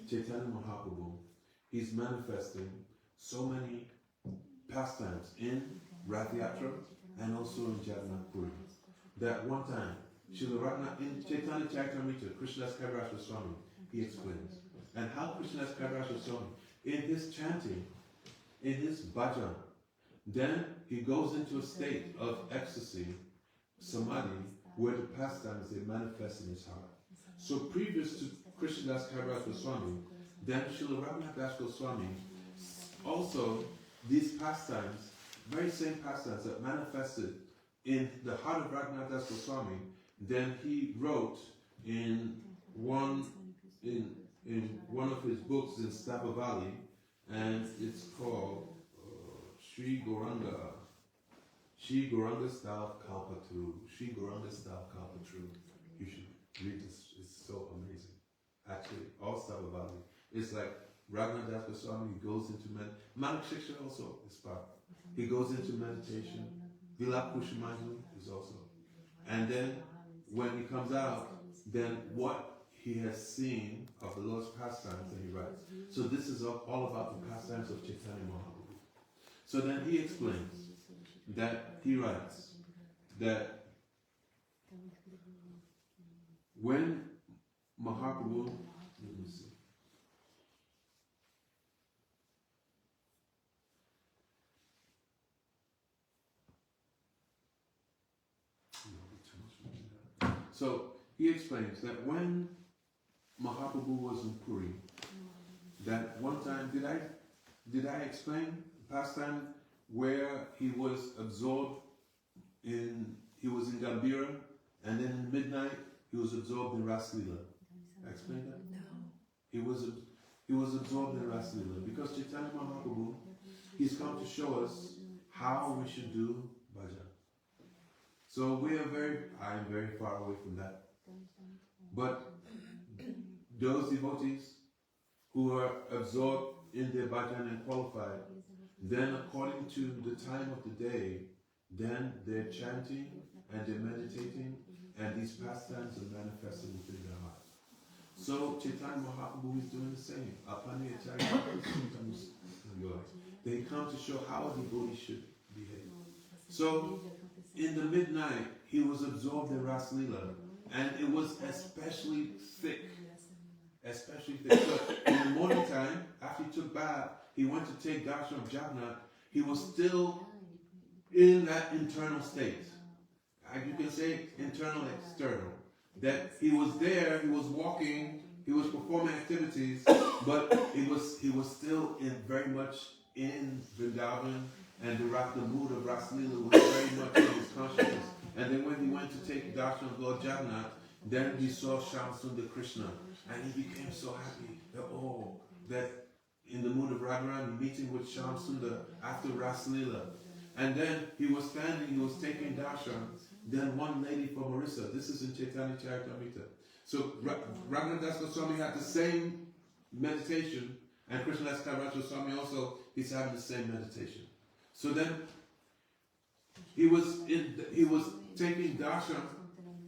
Chaitanya Mahaprabhu, he's manifesting so many pastimes in Rath Yatra and also in Jagannath Puri. That one time, Srila Ratna, in Chaitanya Charitamrita, Krishnadas Kaviraj Swami, he explains. And how Krishnadas Kaviraj Swami, in his chanting, in his bhajan, then he goes into a state of ecstasy, samadhi, where the pastimes, they manifest in his heart. So previous to Krishnadas Kaviraj Swami, then Srila Raghunath Goswami, also these pastimes, very same pastimes that manifested in the heart of Raghunath Goswami, then he wrote in one of his books in Stavavali, and it's called Sri Gauranga Style Kalpatru. Sri Gauranga Style Kalpatru. You should read this, it's so amazing. Actually, all Stavavali. It's like Raghunath Goswami, he goes into Manak Shiksha also is part. He goes into meditation. Vilap Kushamanjali is also. And then when he comes out, then what he has seen of the Lord's pastimes that he writes. So this is all about the pastimes of Chaitanya Mahaprabhu. So then he explains that he writes that when Mahaprabhu, let me see. So he explains that when Mahaprabhu was in Puri, that one time, did I explain past time where he was absorbed he was in Gambhira, and then in midnight he was absorbed in Raslila. I explained that?
No.
He was absorbed in Raslila because Chaitanya Mahaprabhu, he's come to show us how we should do bhajan. So I'm very far away from that. But those devotees who are absorbed in their bhajan and qualified, then according to the time of the day, then they're chanting and they're meditating, and these pastimes are manifested within their heart. So Chaitanya Mahaprabhu is doing the same. They come to show how a devotee should behave. So in the midnight, he was absorbed in Ras Leela, and it was especially thick. Especially thick. So in the morning time, after he took bath, he went to take darshan of Jagannath. He was still in that internal state. You can say internal, external. That he was there, he was walking, he was performing activities, but he was still very much in Vrindavan, and the mood of Ras Leela was very much in his consciousness. And then when he went to take darshan of Lord Jagannath, then he saw Shyamsundar Krishna, and he became so happy that in the mood of Radharani, meeting with Shyamsundar after Ras Leela. And then he was standing, he was taking darshan. Then one lady from Orissa, this is in Chaitanya Charitamrita. So Raghunath Goswami had the same meditation, and Krishnadas Kaviraj Goswami also, he's having the same meditation. So then he was taking darshan,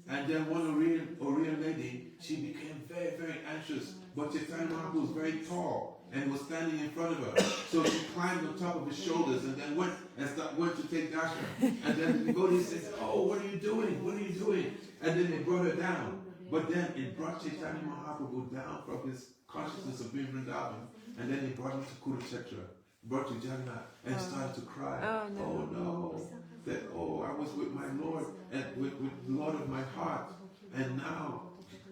and then one Oriyan lady, she became very, very anxious. But Chaitanya Mahaprabhu was very tall, and he was standing in front of her. So she climbed on top of his shoulders and then went to take darshan. And then the devotee says, "Oh, what are you doing? What are you doing?" And then they brought her down. But then it brought Chaitanya Mahaprabhu down from his consciousness of being Vrindavan, and then he brought him to Kurukshetra, brought to Jagannath, and started to cry. Oh no, I was with my Lord, and with the Lord of my heart, and now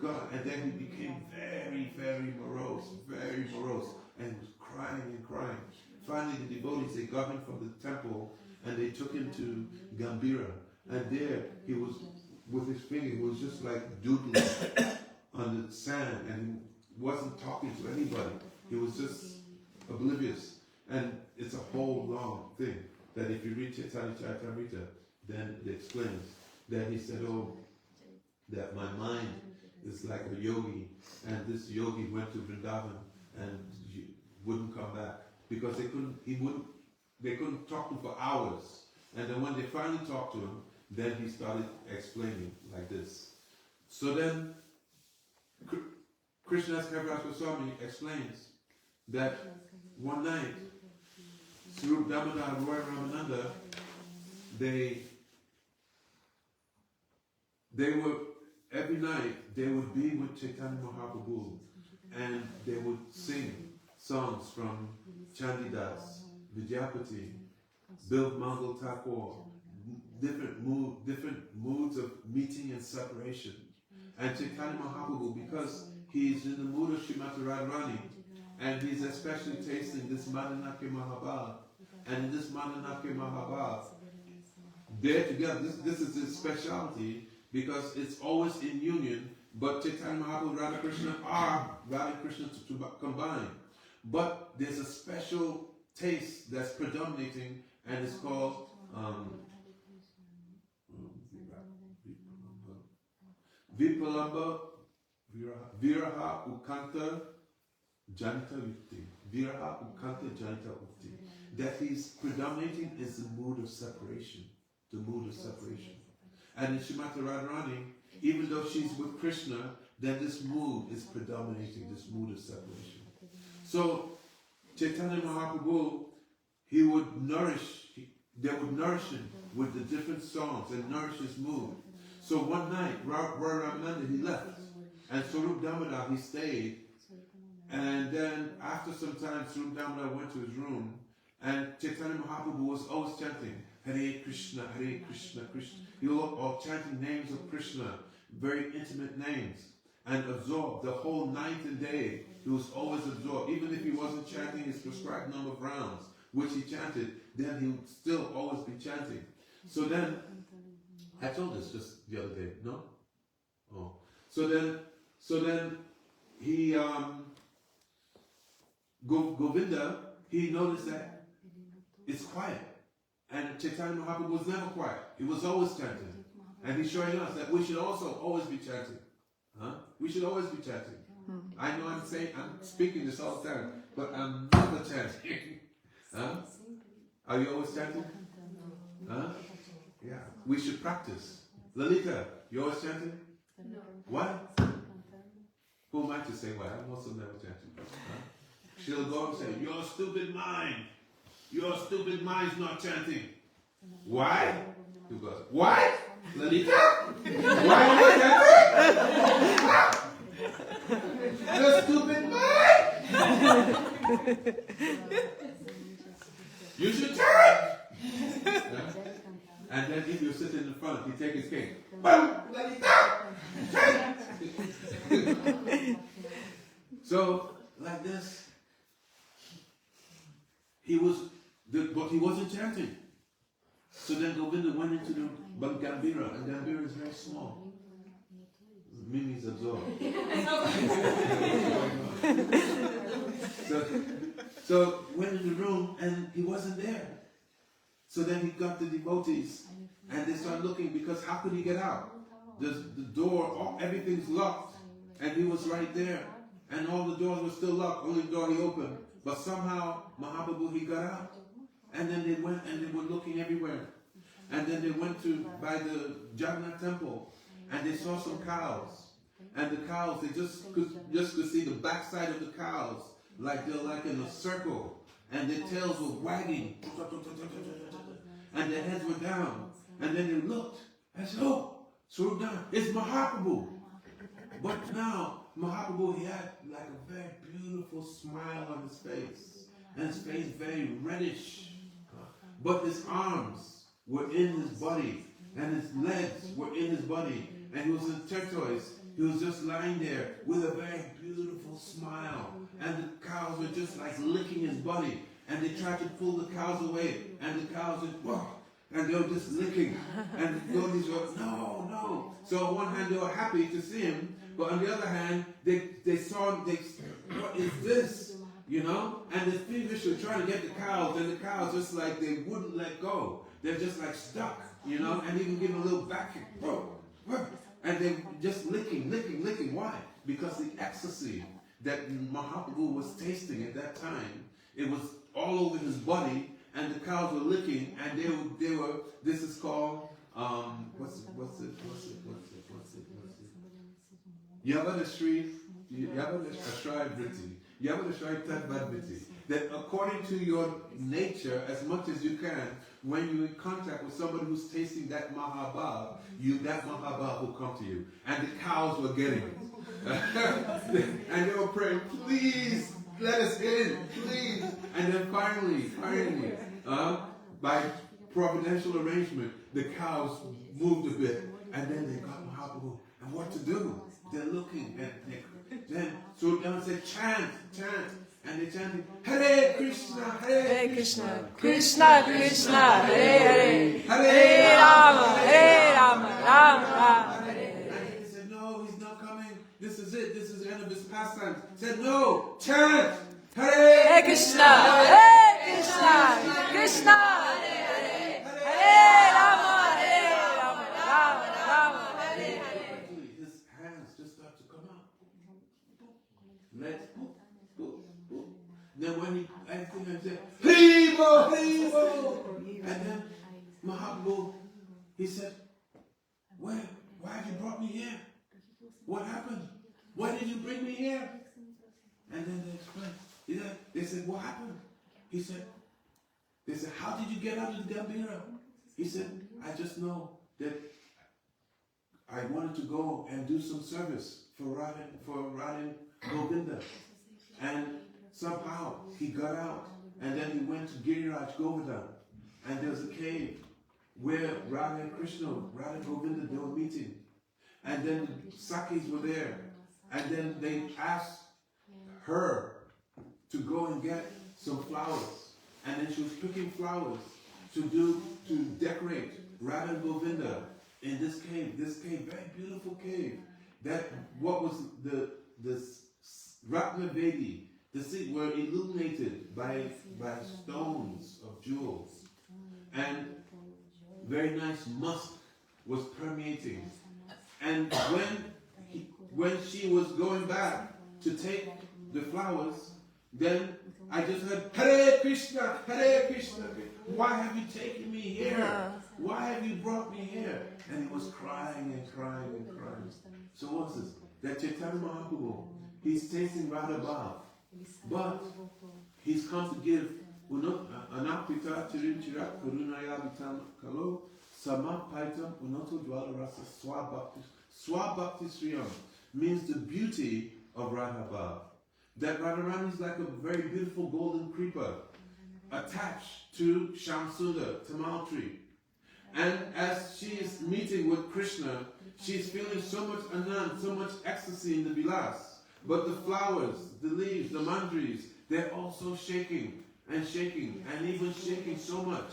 God, and then he became very, very morose, and he was crying and crying. Finally, the devotees, they got him from the temple, and they took him to Gambhira, and there he was, with his finger, he was just like doodling on the sand, and he wasn't talking to anybody. He was just oblivious. And it's a whole long thing, that if you read Chaitanya Charitamrita, then it explains that he said, that my mind is like a yogi, and this yogi went to Vrindavan and wouldn't come back because they couldn't talk to him for hours. And then when they finally talked to him, then he started explaining like this. So then Krishnadas Kaviraj Goswami explains that one night Swarup Damodar and Roy Ramananda, they were, every night they would be with Chaitanya Mahaprabhu, and they would sing songs from Chandidas, Vidyapati, Bill Mangal Thakur, different moods of meeting and separation. And Chaitanya Mahaprabhu, because he's in the mood of Srimati Radharani, and he's especially tasting this Madanaki Mahabhav, and in this Madanaki Mahabhav, they're together. This is his specialty, because it's always in union, but Chaitanya Mahaprabhu and Radha Krishna are Radha Krishna to combine. But there's a special taste that's predominating, and it's called Vipalamba Viraha Ukanta Janita Ukti. Viraha Ukanta Janita Ukti. That he's predominating is the mood of separation. The mood of separation. And in Srimati Radharani, even though she's with Krishna, then this mood is predominating, this mood of separation. So Chaitanya Mahaprabhu, they would nourish him with the different songs and nourish his mood. So one night, Roy Ramananda, he left, and Swarup Damodar, he stayed, and then after some time, Swarup Damodar went to his room, and Chaitanya Mahaprabhu was always chanting, Hare Krishna, Krishna. He was all chanting names of Krishna, very intimate names, and absorbed the whole night and day. He was always absorbed. Even if he wasn't chanting his prescribed number of rounds, which he chanted, then he would still always be chanting. So then, I told this just the other day, no? Oh. So then he, Govinda, he noticed that it's quiet. And Chaitanya Mahaprabhu was never quiet. He was always chanting. And he's showing us that we should also always be chanting. Huh? We should always be chanting. I know I'm speaking this all the time, but I'm never chanting. Huh? Are you always chanting? Huh? Yeah. We should practice. Lalita, you always chanting?
No.
What? Who am I to say what? I'm also never chanting. Huh? She'll go and say, your stupid mind. Your stupid mind's not chanting. Why? You go, what? Lalita? Why are you chanting? Your stupid mind! You should chant! Yeah? And then if you sit in the front, you take his cane. Boom! Lalita! Chant! So, like this, but he wasn't chanting. So then Govinda went into the Gambhira, and Gambhira is very small. Mimi's absorbed. so went in the room, and he wasn't there. So then he got the devotees, and they started looking, because how could he get out? The door, everything's locked, and he was right there. And all the doors were still locked, only door he opened. But somehow, Mahaprabhu, he got out. And then they went and they were looking everywhere. And then they went by the Jagannath temple, and they saw some cows. And the cows, they just could see the backside of the cows, like they're like in a circle. And their tails were wagging. And their heads were down. And then they looked and said, oh, Swarup, it's Mahaprabhu. But now, Mahaprabhu, he had like a very beautiful smile on his face. And his face very reddish. But his arms were in his body. And his legs were in his body. And he was in tortoise. He was just lying there with a very beautiful smile. And the cows were just like licking his body. And they tried to pull the cows away. And the cows would, whoa. And they were just licking. And the devotees were, no, no. So on one hand, they were happy to see him. But on the other hand, they saw, what is this? You know? And the thievish were trying to get the cows. And the cows just like, they wouldn't let go. They're just like stuck, you know? And even give them a little back kick. Whoa, whoa. And they just licking. Why? Because the ecstasy that Mahaprabhu was tasting at that time, it was all over his body, and the cows were licking, and they were. This is called what's it? Yavadashri Vritti. Yavadashri Tadvad Vritti. That according to your nature, as much as you can, when you're in contact with somebody who's tasting that Mahabhav, that Mahabhav will come to you. And the cows were getting it. And they were praying, please, let us in, please. And then finally, by providential arrangement, the cows moved a bit. And then they got Mahaprabhu. And what to do? They're looking. And then Swarup said, chant. And they chanted, Hare Krishna,
Hare Krishna, Krishna Krishna, Hare Hare, Hare Rama, Rama Rama, Hare Hare.
And he said, no, he's not coming. This is it. This is the end of his pastimes. He said, no, chant, Hare
Krishna, Hare Krishna, Krishna Hare Hare, Hare Rama, Rama Rama, Hare Hare.
His hands just start to come out. Let's go. Then when he, I said, Haribo! And then Mahaprabhu, he said, why have you brought me here? What happened? Why did you bring me here? And then they explained. They said, what happened? They said, how did you get out of the Gambhira? He said, I just know that I wanted to go and do some service for Radha Govinda. And somehow he got out, and then he went to Giriraj Govardhan, and there was a cave where Radha and Krishna, Radha Govinda, they were meeting. And then the Sakis were there, and then they asked her to go and get some flowers. And then she was picking flowers to decorate Radha and Govinda in this cave, very beautiful cave. That what was the Ratna Vedi. The seats were illuminated by stones of jewels. And very nice musk was permeating. And when she was going back to take the flowers, then I just heard, Hare Krishna, Hare Krishna. Why have you taken me here? Why have you brought me here? And he was crying and crying and crying. So what's this? That Chaitanya Mahaprabhu, he's tasting Radha Bhav, but he's come to give Anapita Chirim Chirak Karunaya Vitam Kalo Samapaitam Unoto Dwala Rasa Swabhakti Sriyam means the beauty of Radha Bhav. That Radharani is like a very beautiful golden creeper attached to Shamsundar, Tamal tree. And as she is meeting with Krishna, she is feeling so much anand, so much ecstasy in the vilas. But the flowers, the leaves, the mandris, they're also shaking and shaking and even shaking so much.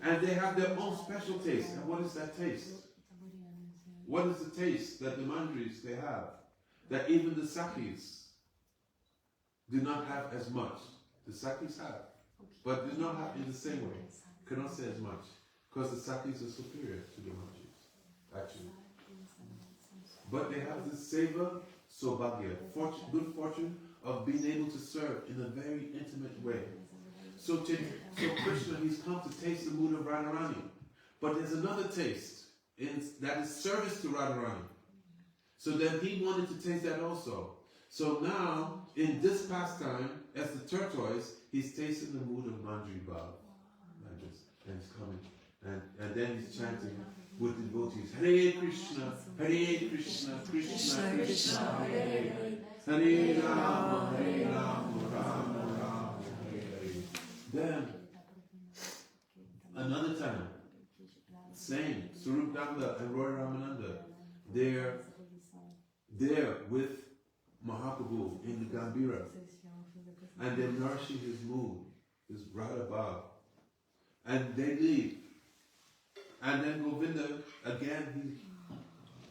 And they have their own special taste. And what is that taste? What is the taste that the mandris they have? That even the sakis do not have as much. The sakis have, but do not have in the same way. Cannot say as much. Because the sakis are superior to the mandris, actually. But they have this seva sobhagya, good fortune of being able to serve in a very intimate way. So Krishna, he's come to taste the mood of Radharani. But there's another taste that is service to Radharani. So then he wanted to taste that also. So now, in this pastime, as the tortoise, he's tasting the mood of Mandri Bhav. And he's coming. And then he's chanting with the devotees, Hare Krishna, Krishna Krishna, Hare Hare, Hare Rama, Rama Rama, Hare Hare. Then, another time, same, Swarup Damodar and Roy Ramananda, they're with Mahaprabhu in the Gambhira, and they're nourishing his mood, his Radha Bhav, and they leave. And then Govinda, again,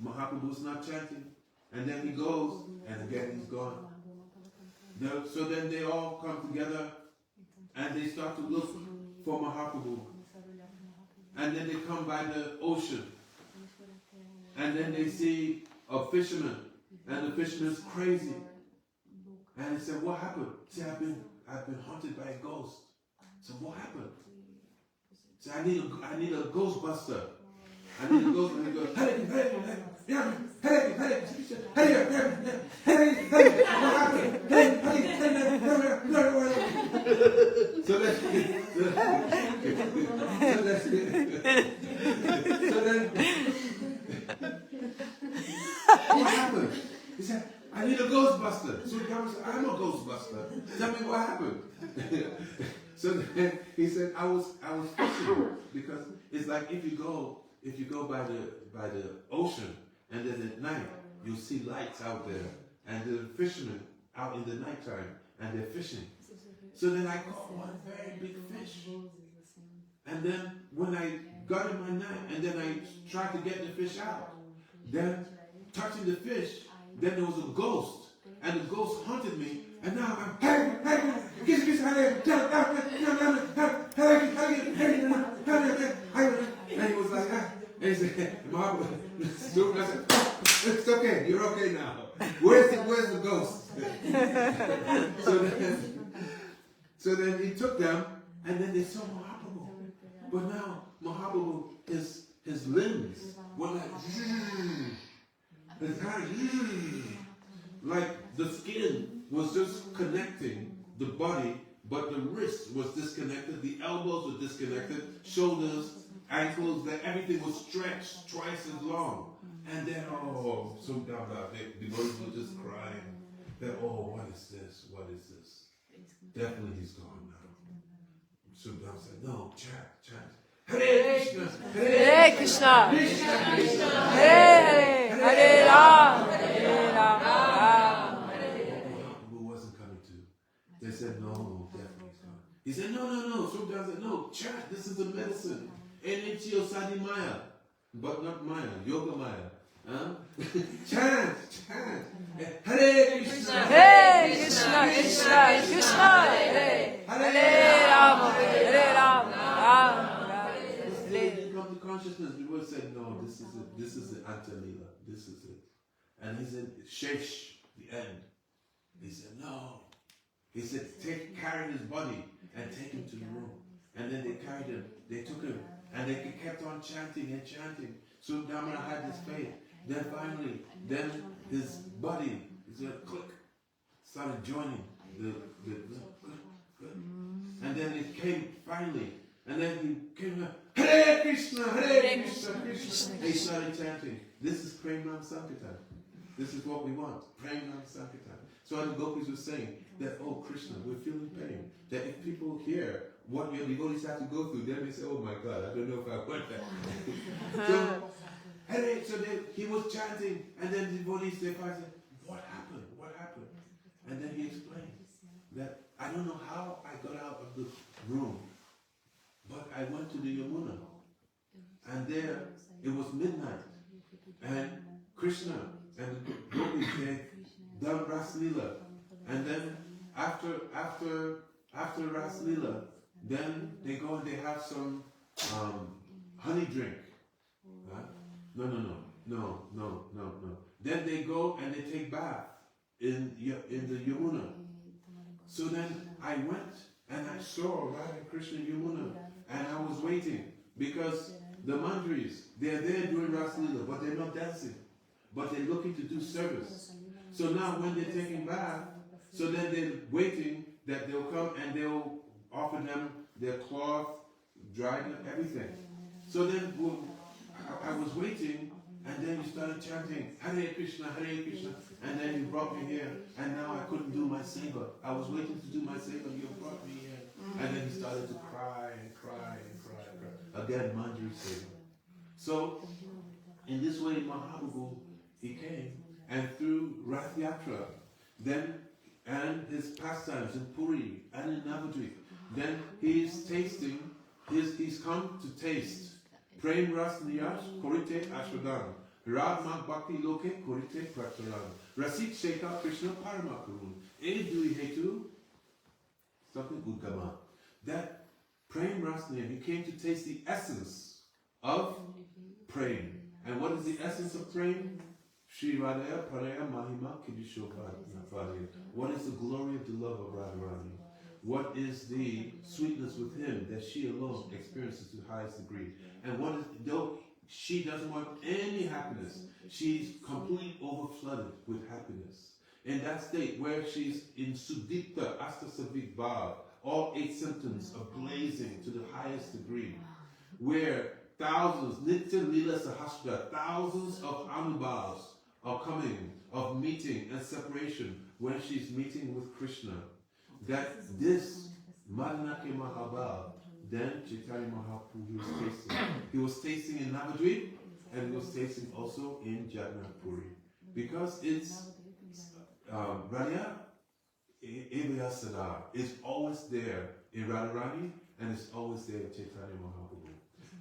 Mahaprabhu's not chanting, and then he goes, and again he's gone. So then they all come together, and they start to look for Mahaprabhu. And then they come by the ocean, and then they see a fisherman, and the fisherman's crazy. And he said, what happened? He said, I've been haunted by a ghost. So what happened? He said, I need a ghostbuster. I need a ghost, and he goes, hey, what happened? So then, what happened? He said, I need a ghostbuster. So the guy said, I'm a ghostbuster. Tell me what happened. So then he said, I was fishing, because it's like if you go by the ocean, and then at night you'll see lights out there, and the fishermen out in the nighttime, and they're fishing. So then I caught one very big fish. And then when I got in my net, and then I tried to get the fish out, then touching the fish, then there was a ghost, and the ghost haunted me, and now I'm and he was like, and he said, it's okay, you're okay now. Where's the ghost? So then he took them, and then they saw Mahaprabhu. But now Mahaprabhu, his limbs were like the skin was just connecting the body, but the wrist was disconnected, the elbows were disconnected, shoulders, ankles, that everything was stretched twice as long. And then, so down the boys were just crying. That, what is this? What is this? Definitely he's gone now. So down said, no, chant. Hare Krishna,
Hare Krishna, Krishna Krishna, Hare Hare, Hare Rama, Hare Rama.
Mahaprabhu wasn't coming to. They said, no, definitely he's gone. He said, no. So down said, no, chant, this is a medicine. Enitio Sadi Maya, but not Maya, Yoga Maya. Huh? Chant. Hare Krishna,
Krishna Krishna, Krishna Hare, Hare Rama, Hare Rama, Rama Rama.
They didn't come to consciousness, we would say, no, this is it. This is the Antalila. This is it. And he said, Shesh, the end. He said, no. He said, carry his body and take him to the room. And then they carried him, they took him, and they kept on chanting and chanting. So Dhamma had this faith. Then finally, then his body, click, started joining the and then it came finally, and then he came up, Hare Krishna, Hare Krishna, Krishna. And he started chanting. This is Prem Nam Sankirtan. This is what we want, Prem Nam Sankirtan. So the gopis were saying that, oh Krishna, we're feeling pain. That if people hear what your devotees have to go through, then they say, oh my God, I don't know if I want that. So he was chanting, and then the devotees, they said, what happened? What happened? And then he explained that I don't know how I got out of the room, but I went to the Yamuna, and there it was midnight, and Krishna and the gopis, they done Ras Lila, and then after Ras Lila, then they go and they have some honey drink. Huh? No. Then they go and they take bath in the Yamuna. So then I went and I saw Radha Krishna Yamuna, and I was waiting because the Mandaris, they're there doing Ras Lila, but they're not dancing, but they're looking to do service. So now when they're taking bath, so then they're waiting that they'll come and they'll offer them their cloth, dried and everything. So then I was waiting, and then you started chanting Hare Krishna, and then you brought me here, and now I couldn't do my seva. I was waiting to do my seva, you brought me here. And then he started to cry and cry and cry. Again, Manjari seva. So, in this way, Mahaprabhu, he came, and through Rath Yatra, then, and his pastimes in Puri and in Navadvip, then he's tasting, he's come to taste Prem Ras Niyash Korite Ashwadam Rad Mag Bhakti Loke Korite Prataran Rasit Shekha Krishna Paramakurun Edui Hetu something Udgama. That Prem Ras Niyash, he came to taste the essence of Prem. And what is the essence of Prem? Shri Radhaya Paraya Mahima Kidishobhadya. What is the glory of the love of Radharani? What is the sweetness with him that she alone experiences to the highest degree? And what is, though she doesn't want any happiness, she's completely overflooded with happiness. In that state where she's in Sudipta Astasavik Bhav, all 8 symptoms of blazing to the highest degree, where thousands, Nitya Lila Sahasra, thousands of Anubhavs are coming, of meeting and separation when she's meeting with Krishna. That this Madhanake Mahabhav, then Chaitanya Mahaprabhu he was tasting in Navadvip, and he was tasting also in Jagannath Puri. Because it's Radha Evayasada is always there in Radharani, and it's always there in Chaitanya Mahaprabhu.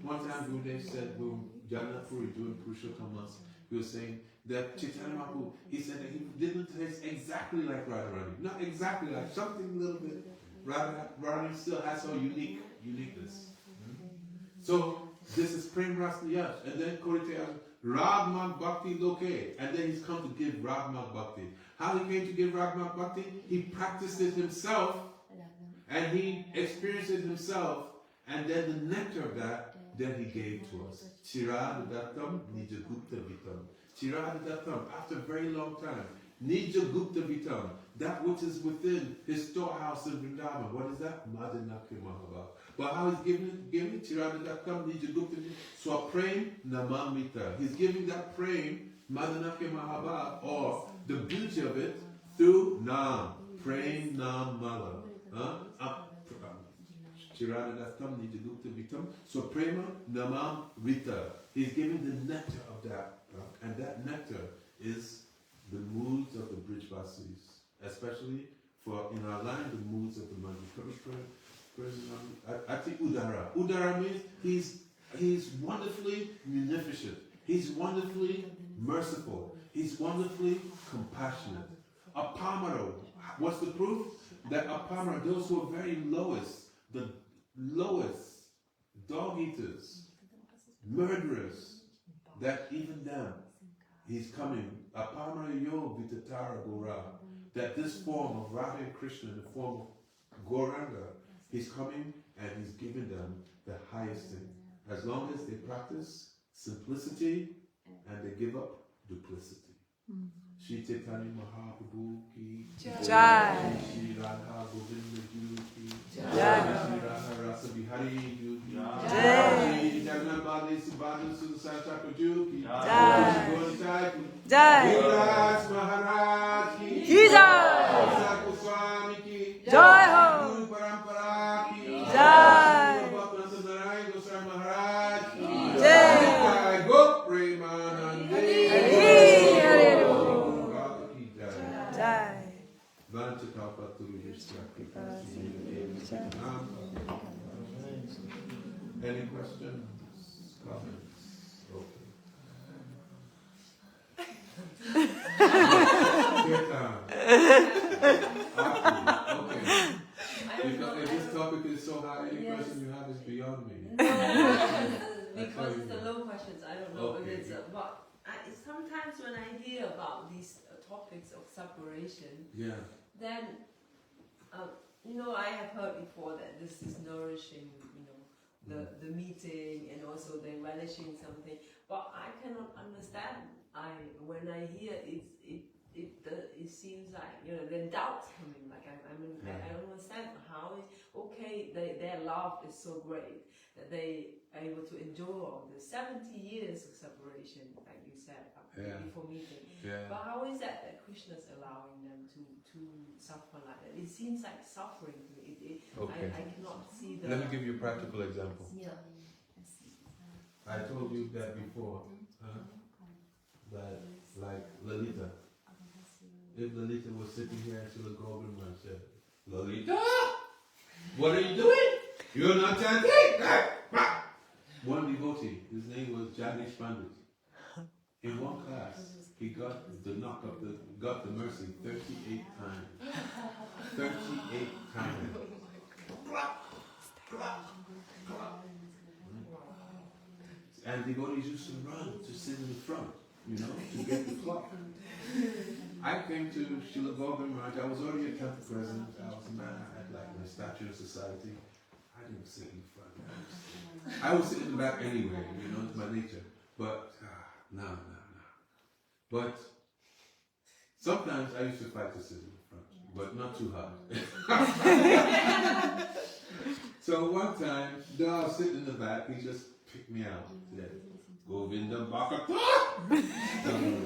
One time Gurudev said, when Jagannath Puri doing Purushottam, he was saying that Chaitanya Mahaprabhu, he said that he didn't taste exactly like Radharani. Not exactly like, something a little bit. Radharani still has her uniqueness. So, this is Prem Ras Niyash. And then Korite Rag Mag Bhakti Loke. And then he's come to give Rag Mag Bhakti. How he came to give Rag Mag Bhakti? He practiced it himself. And he experienced it himself. And then the nectar of that, then he gave to us. Chiradatam Nija Gupta Vitam. Chiradatam, after a very long time. Nija Gupta Vitam, that which is within his storehouse in Vrindavan. What is that? Madhanake Mahabhav. But how he's giving it? Chiradatam Nija Gupta Vitam. Swaprem Namamita. He's giving that prem, Madhanake Mahabhav, or the beauty of it, through Nam. Prem Nam Mala. Chiradatam Nija Gupta Vitam. Swaprema Namam Rita. He's giving the nectar of that. And that nectar is the moods of the Brijvasis, especially for in our line, the moods of the Manjari. Ati Udara. Udara means he's wonderfully munificent. He's wonderfully merciful. He's wonderfully compassionate. Apamaro. What's the proof? That Apamaro, those who are very lowest, the lowest dog eaters, murderous, that even them, he's coming, apamara yo vitatara gora, that this form of Radha and Krishna, in the form of Gauranga, he's coming and he's giving them the highest thing. As long as they practice simplicity and they give up duplicity. Shri Chaitanya Mahaprabhu ki
Jai.
Shri Radha Govinda Ji ki
Jai.
Shri Radha Rasa Bihari Ji ki
Jai.
Shri Jagannath Bali Subhadra Susataka Ji ki
Jai.
Jai.
Jai.
Ashram Maharaja ki
Ki Jai.
Saku Swami ki
Jai Ho.
Guru Parampara ki
Jai.
Bhakta Sundarai Goswami Maharaj ki
Jai.
Jai. Go Premanande.
Hari.
Radha ki Jai.
Jai.
Any questions? Comments? Okay. Because this topic is so high, any question you have is beyond me.
Because it's a long questions, I don't know
Okay.
if it's but sometimes when I hear about these topics of separation,
Yeah.
then I have heard before that this is nourishing, the meeting and also the relishing something. But I cannot understand. When I hear it seems like the doubts coming. Like I don't understand how their love is so great that they are able to endure the 70 years of separation, like you said before meeting.
Yeah.
But how is that Krishna's allowing them to suffer like that? It seems like suffering to me.
Okay.
I cannot see the.
Let me give you a practical example.
Yeah.
I told you that before, that like Lalita. If Lalita was sitting here and Srila Govinda said, Lalita, what are you doing? You're not chanting. One devotee, his name was Jagdish Pandit. In one class, he got got the mercy 38 times. 38 times. And devotees used to run to sit in the front, to get the clock. I came to Srila Govinda Maharaj. I was already a temple president. I had like my statue of society. I didn't sit in the front. I would sit in the back anyway, it's my nature. But, no. But sometimes I used to fight to sit in the front, but not too hard. So one time, I was sitting in the back, he just picked me out. He said, Govinda Bhakata!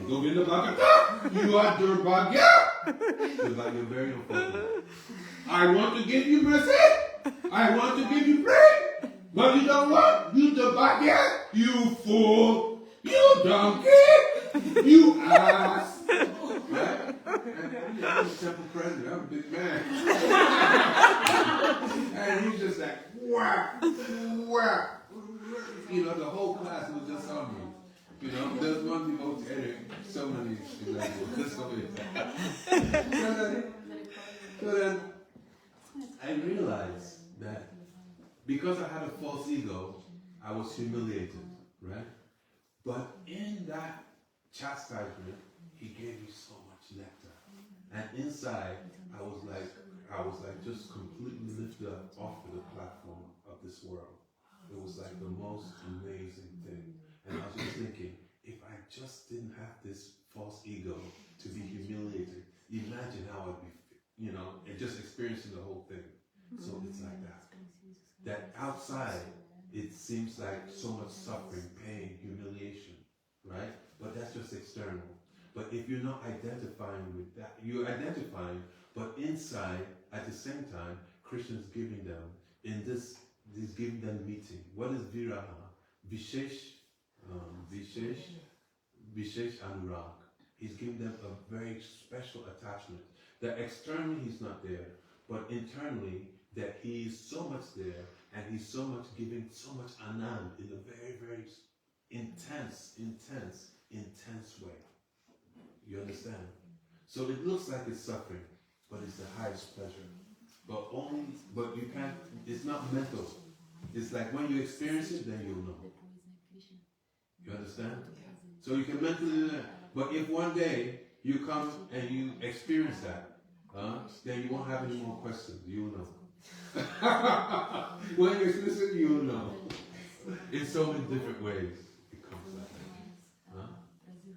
Govinda Bhakata! You are Durbhagya! You're very important. I want to give you mercy! I want to give you praise! But you don't want? You Durbhagya! You fool! You donkey! You ass! Right? And I'm a temple president, I'm a big man. And he's just like, whack! Whack! The whole class was just on me. There's one devotee, Eric, so many examples. Let's go ahead. So then, I realized that because I had a false ego, I was humiliated, right? But in that chastisement, he gave me so much nectar. And inside, I was like just completely lifted up off of the platform of this world. It was like the most amazing thing. And I was just thinking, if I just didn't have this false ego to be humiliated, imagine how I'd be, and just experiencing the whole thing. So it's like that. That outside, it seems like so much suffering, pain, humiliation, right? But that's just external. But if you're not identifying with that, you're identifying, but inside, at the same time, Krishna's giving them, he's giving them meeting. What is viraha? Vishesh anurag. He's giving them a very special attachment. That externally he's not there, but internally that he is so much there, and he's so much giving so much anand in a very, very intense way. You understand? So it looks like it's suffering, but it's the highest pleasure. But you can't, it's not mental. It's like when you experience it, then you'll know. You understand? So you can mentally do that. But if one day you come and you experience that, then you won't have any more questions. You will know. When you experience it, you will know. In so many different ways, it comes like that.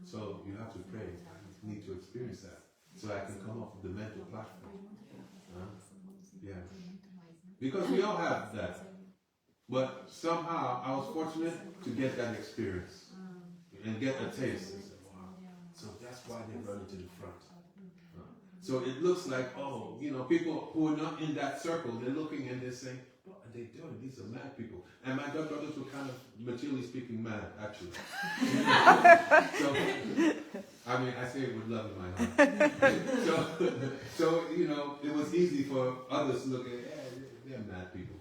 So you have to pray. I need to experience that, so I can come off of the mental platform. Yeah. Because we all have that. But somehow I was fortunate to get that experience and get a taste. And say, wow. So that's why they run to the front. So it looks like, oh, you know, people who are not in that circle, they're looking and they're saying, what are they doing? These are mad people. And my godbrothers were kind of, materially speaking, mad, actually. So, I mean, I say it with love in my heart. So, you know, it was easy for others to look at, yeah, they're mad people,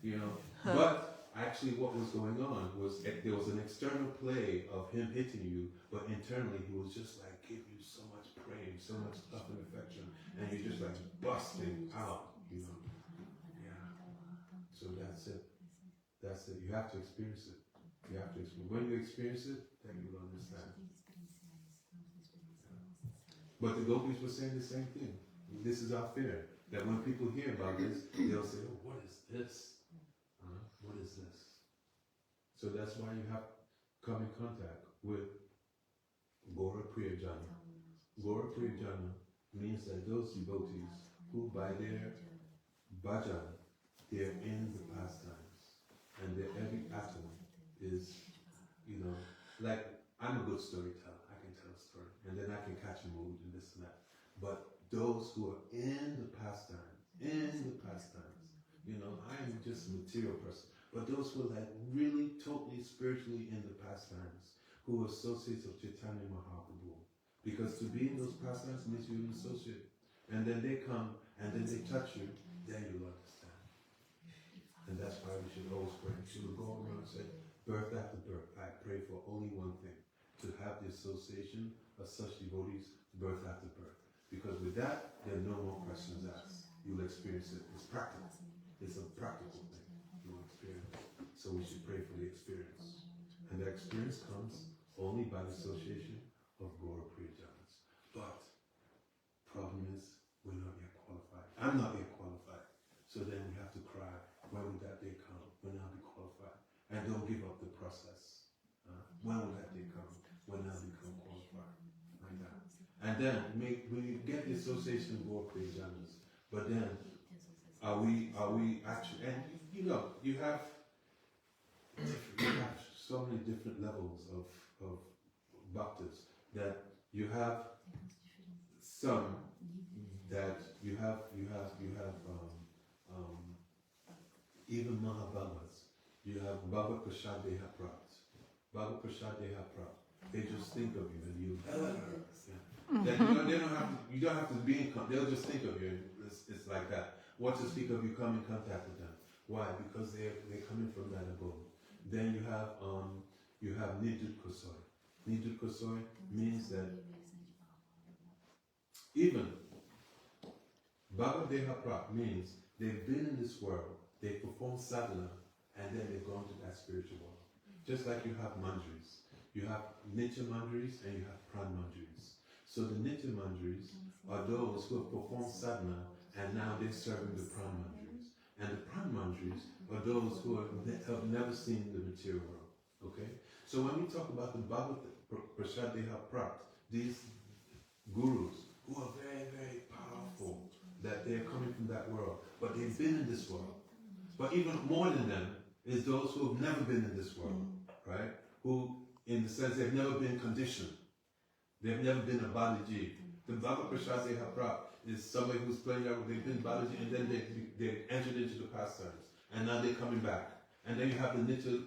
you know. But actually what was going on was there was an external play of him hitting you, but internally he was just like giving you so much praise, so much love and affection, and you're just like busting out, you know. Yeah. So that's it. That's it. You have to experience it. You have to experience it. When you experience it, then you will understand. But the gopis were saying the same thing. This is our fear. That when people hear about this, they'll say, oh, what is this? What is this? So that's why you have to come in contact with Gora Priyajana. Gora Priyajana means that those devotees who by their bhajan, they're in the pastimes. And their every atom is, you know, like I'm a good storyteller. I can tell a story. And then I can catch a mood and this and that. But those who are in the pastimes, you know, I'm just a material person. But those who are like really totally spiritually in the pastimes, who are associates of Chaitanya Mahaprabhu. Because to be in those pastimes means you're an associate. And then they come and then they touch you, then you'll understand. And that's why we should always pray. We should go around and say, birth after birth, I pray for only one thing, to have the association of such devotees, birth after birth. Because with that, there are no more questions asked. You'll experience it. It's practical. It's a practical thing. You'll experience it. So we should pray for the experience. And the experience comes only by the association of Gora Priyajanas. But problem is, we're not yet qualified. I'm not yet qualified. So then we have to cry, when will that day come? When I'll be qualified? And don't give up the process. When will that day come? When I'll become qualified? Like that. And then we get the association of Gora Priyajanas. But then are we actually, and you know, you have so many different levels of bhaktas, that you have some that you have even Mahabhagavats. You have Bhagavad Prasad Deha Prapt. Bhagavad Prasad Deha Prapt. They just think of you and you. That you don't have to be in contact. They'll just think of you. It's like that. What to speak of, you come in contact with them. Why? Because they're coming from that abode. Then you have Nidut Kosoi. Nidut Kosoi means that even Bhagavad Deha Prat means they've been in this world, they perform sadhana, and then they've gone to that spiritual world. Just like you have manjaris. You have Nitya manjaris and you have Pran manjaris. So the Nitya manjaris are those who have performed sadhana and now they're serving the Pran manjaris. And the Pran manjaris are those who have never seen the material world. Okay? So when we talk about the Bhagavad Prasad Deha Prat, these gurus who are very, very powerful, that they're coming from that world, but they've been in this world. But even more than them is those who have never been in this world, right? Who, in the sense, they've never been conditioned. They've never been a Balaji. The Bhagavad Prasad Deha Prat is somebody who's playing out, they've been Balaji, and then they entered into the pastimes. And now they're coming back. And then you have the Nitya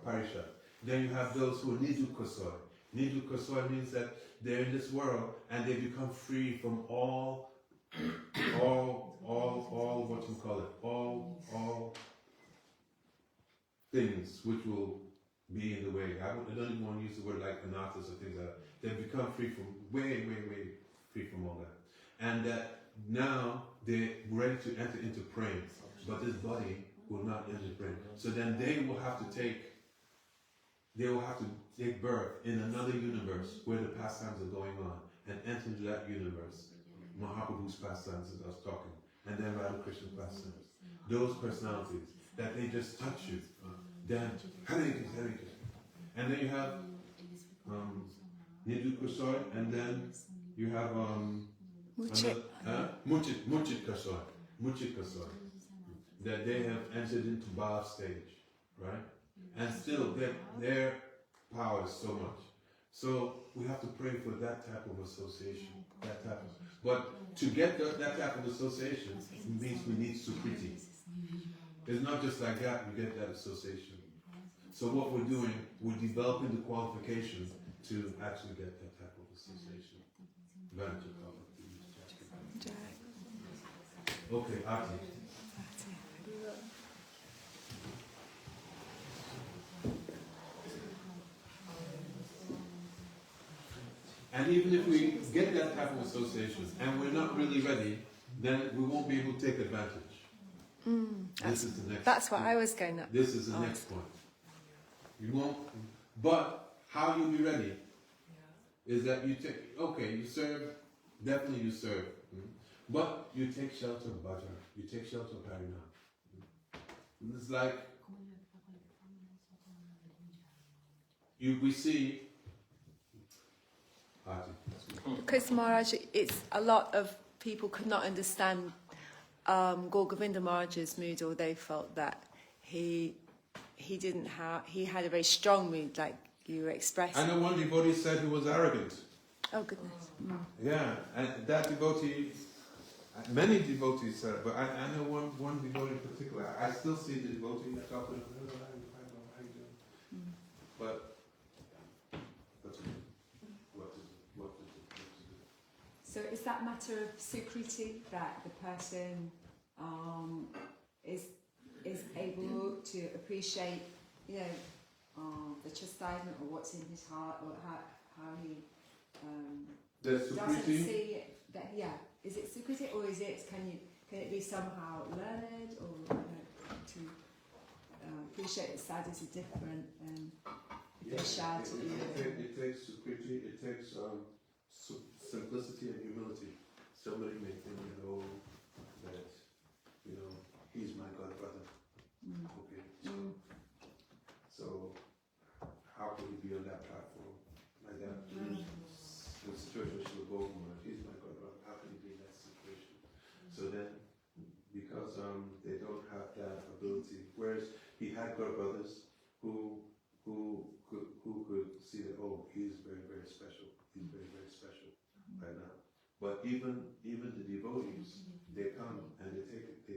Parishad. Then you have those who are Nidut Kosoi. Nidut Kosoi means that they're in this world and they become free from all what you call it, all things which will be in the way. I don't even want to use the word like anarthas or things like that. They become free from, way free from all that. And that now they're ready to enter into praying. But this body will not enter praying. So then they will have to take they will have to take birth in another universe where the pastimes are going on and enter into that universe. Mahaprabhu's pastimes, as I was talking, and then Radha Krishna's pastimes. Those personalities that they just touch you. Then Hare Krishna, Hare Krishna. And then you have Nidhu Kusoi, and then you have Muchit Kasoi. Muchit Kasoi. That they have entered into Bala stage, right? And still their power is so much. So we have to pray for that type of association. But to get that type of association means we need Sukriti. It's not just like that we get that association. So what we're doing, we're developing the qualification to actually get that type of association. Okay, Ati. And even if we get that type of association and we're not really ready, then we won't be able to take advantage. This is the next.
That's what I was going to.
This is the next point. You won't. But how you'll be ready is that you take. Okay, you serve. Definitely, you serve. But you take shelter of bhajan. You take shelter of harinam. It's like we see.
Because Maharaj, it's a lot of people could not understand Gaur Govinda Maharaj's mood, or they felt that he had a very strong mood, like you were expressing.
I know one devotee said he was arrogant.
Oh goodness.
Yeah, and that devotee, many devotees said it, but I know one devotee in particular. I still see the devotee. I talk to him. How you doing? But
so is that matter of Sukriti, that the person is able to appreciate, the chastisement or what's in his heart, or how he doesn't see it? Is it Sukriti, or is it can it be somehow learned, or to appreciate that sadness is different and if they shout at you?
It takes Sukriti. It takes simplicity and humility. Somebody may think, that, he's my god brother. Okay. So how could he be on that platform like that? The situation should go on. He's my god brother. How can he be in that situation? So then, because they don't have that ability, whereas he had god brothers who could see that, he's very, very special. He's very, very special right now. But even the devotees, they come and they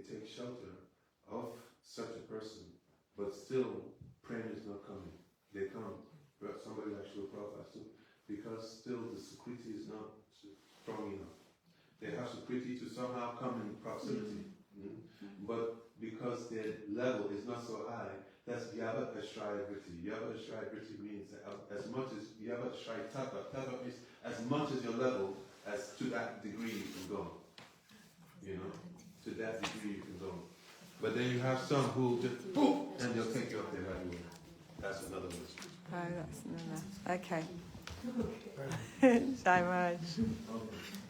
take shelter of such a person, but still prema is not coming. They come, somebody like Srila Prabhupada too, because still the Sukriti is not strong enough. They have Sukriti to somehow come in proximity, but because their level is not so high, that's Yava Ashraya Vritti. Yava Ashraya Vritti means that as much as Yava Ashraya Tapa means as much as your level, as to that degree you can go. To that degree you can go. But then you have some who just boom, and they'll take you up there right away. That's another one.
Oh, that's another. Okay. Jai Maharaj.
Okay.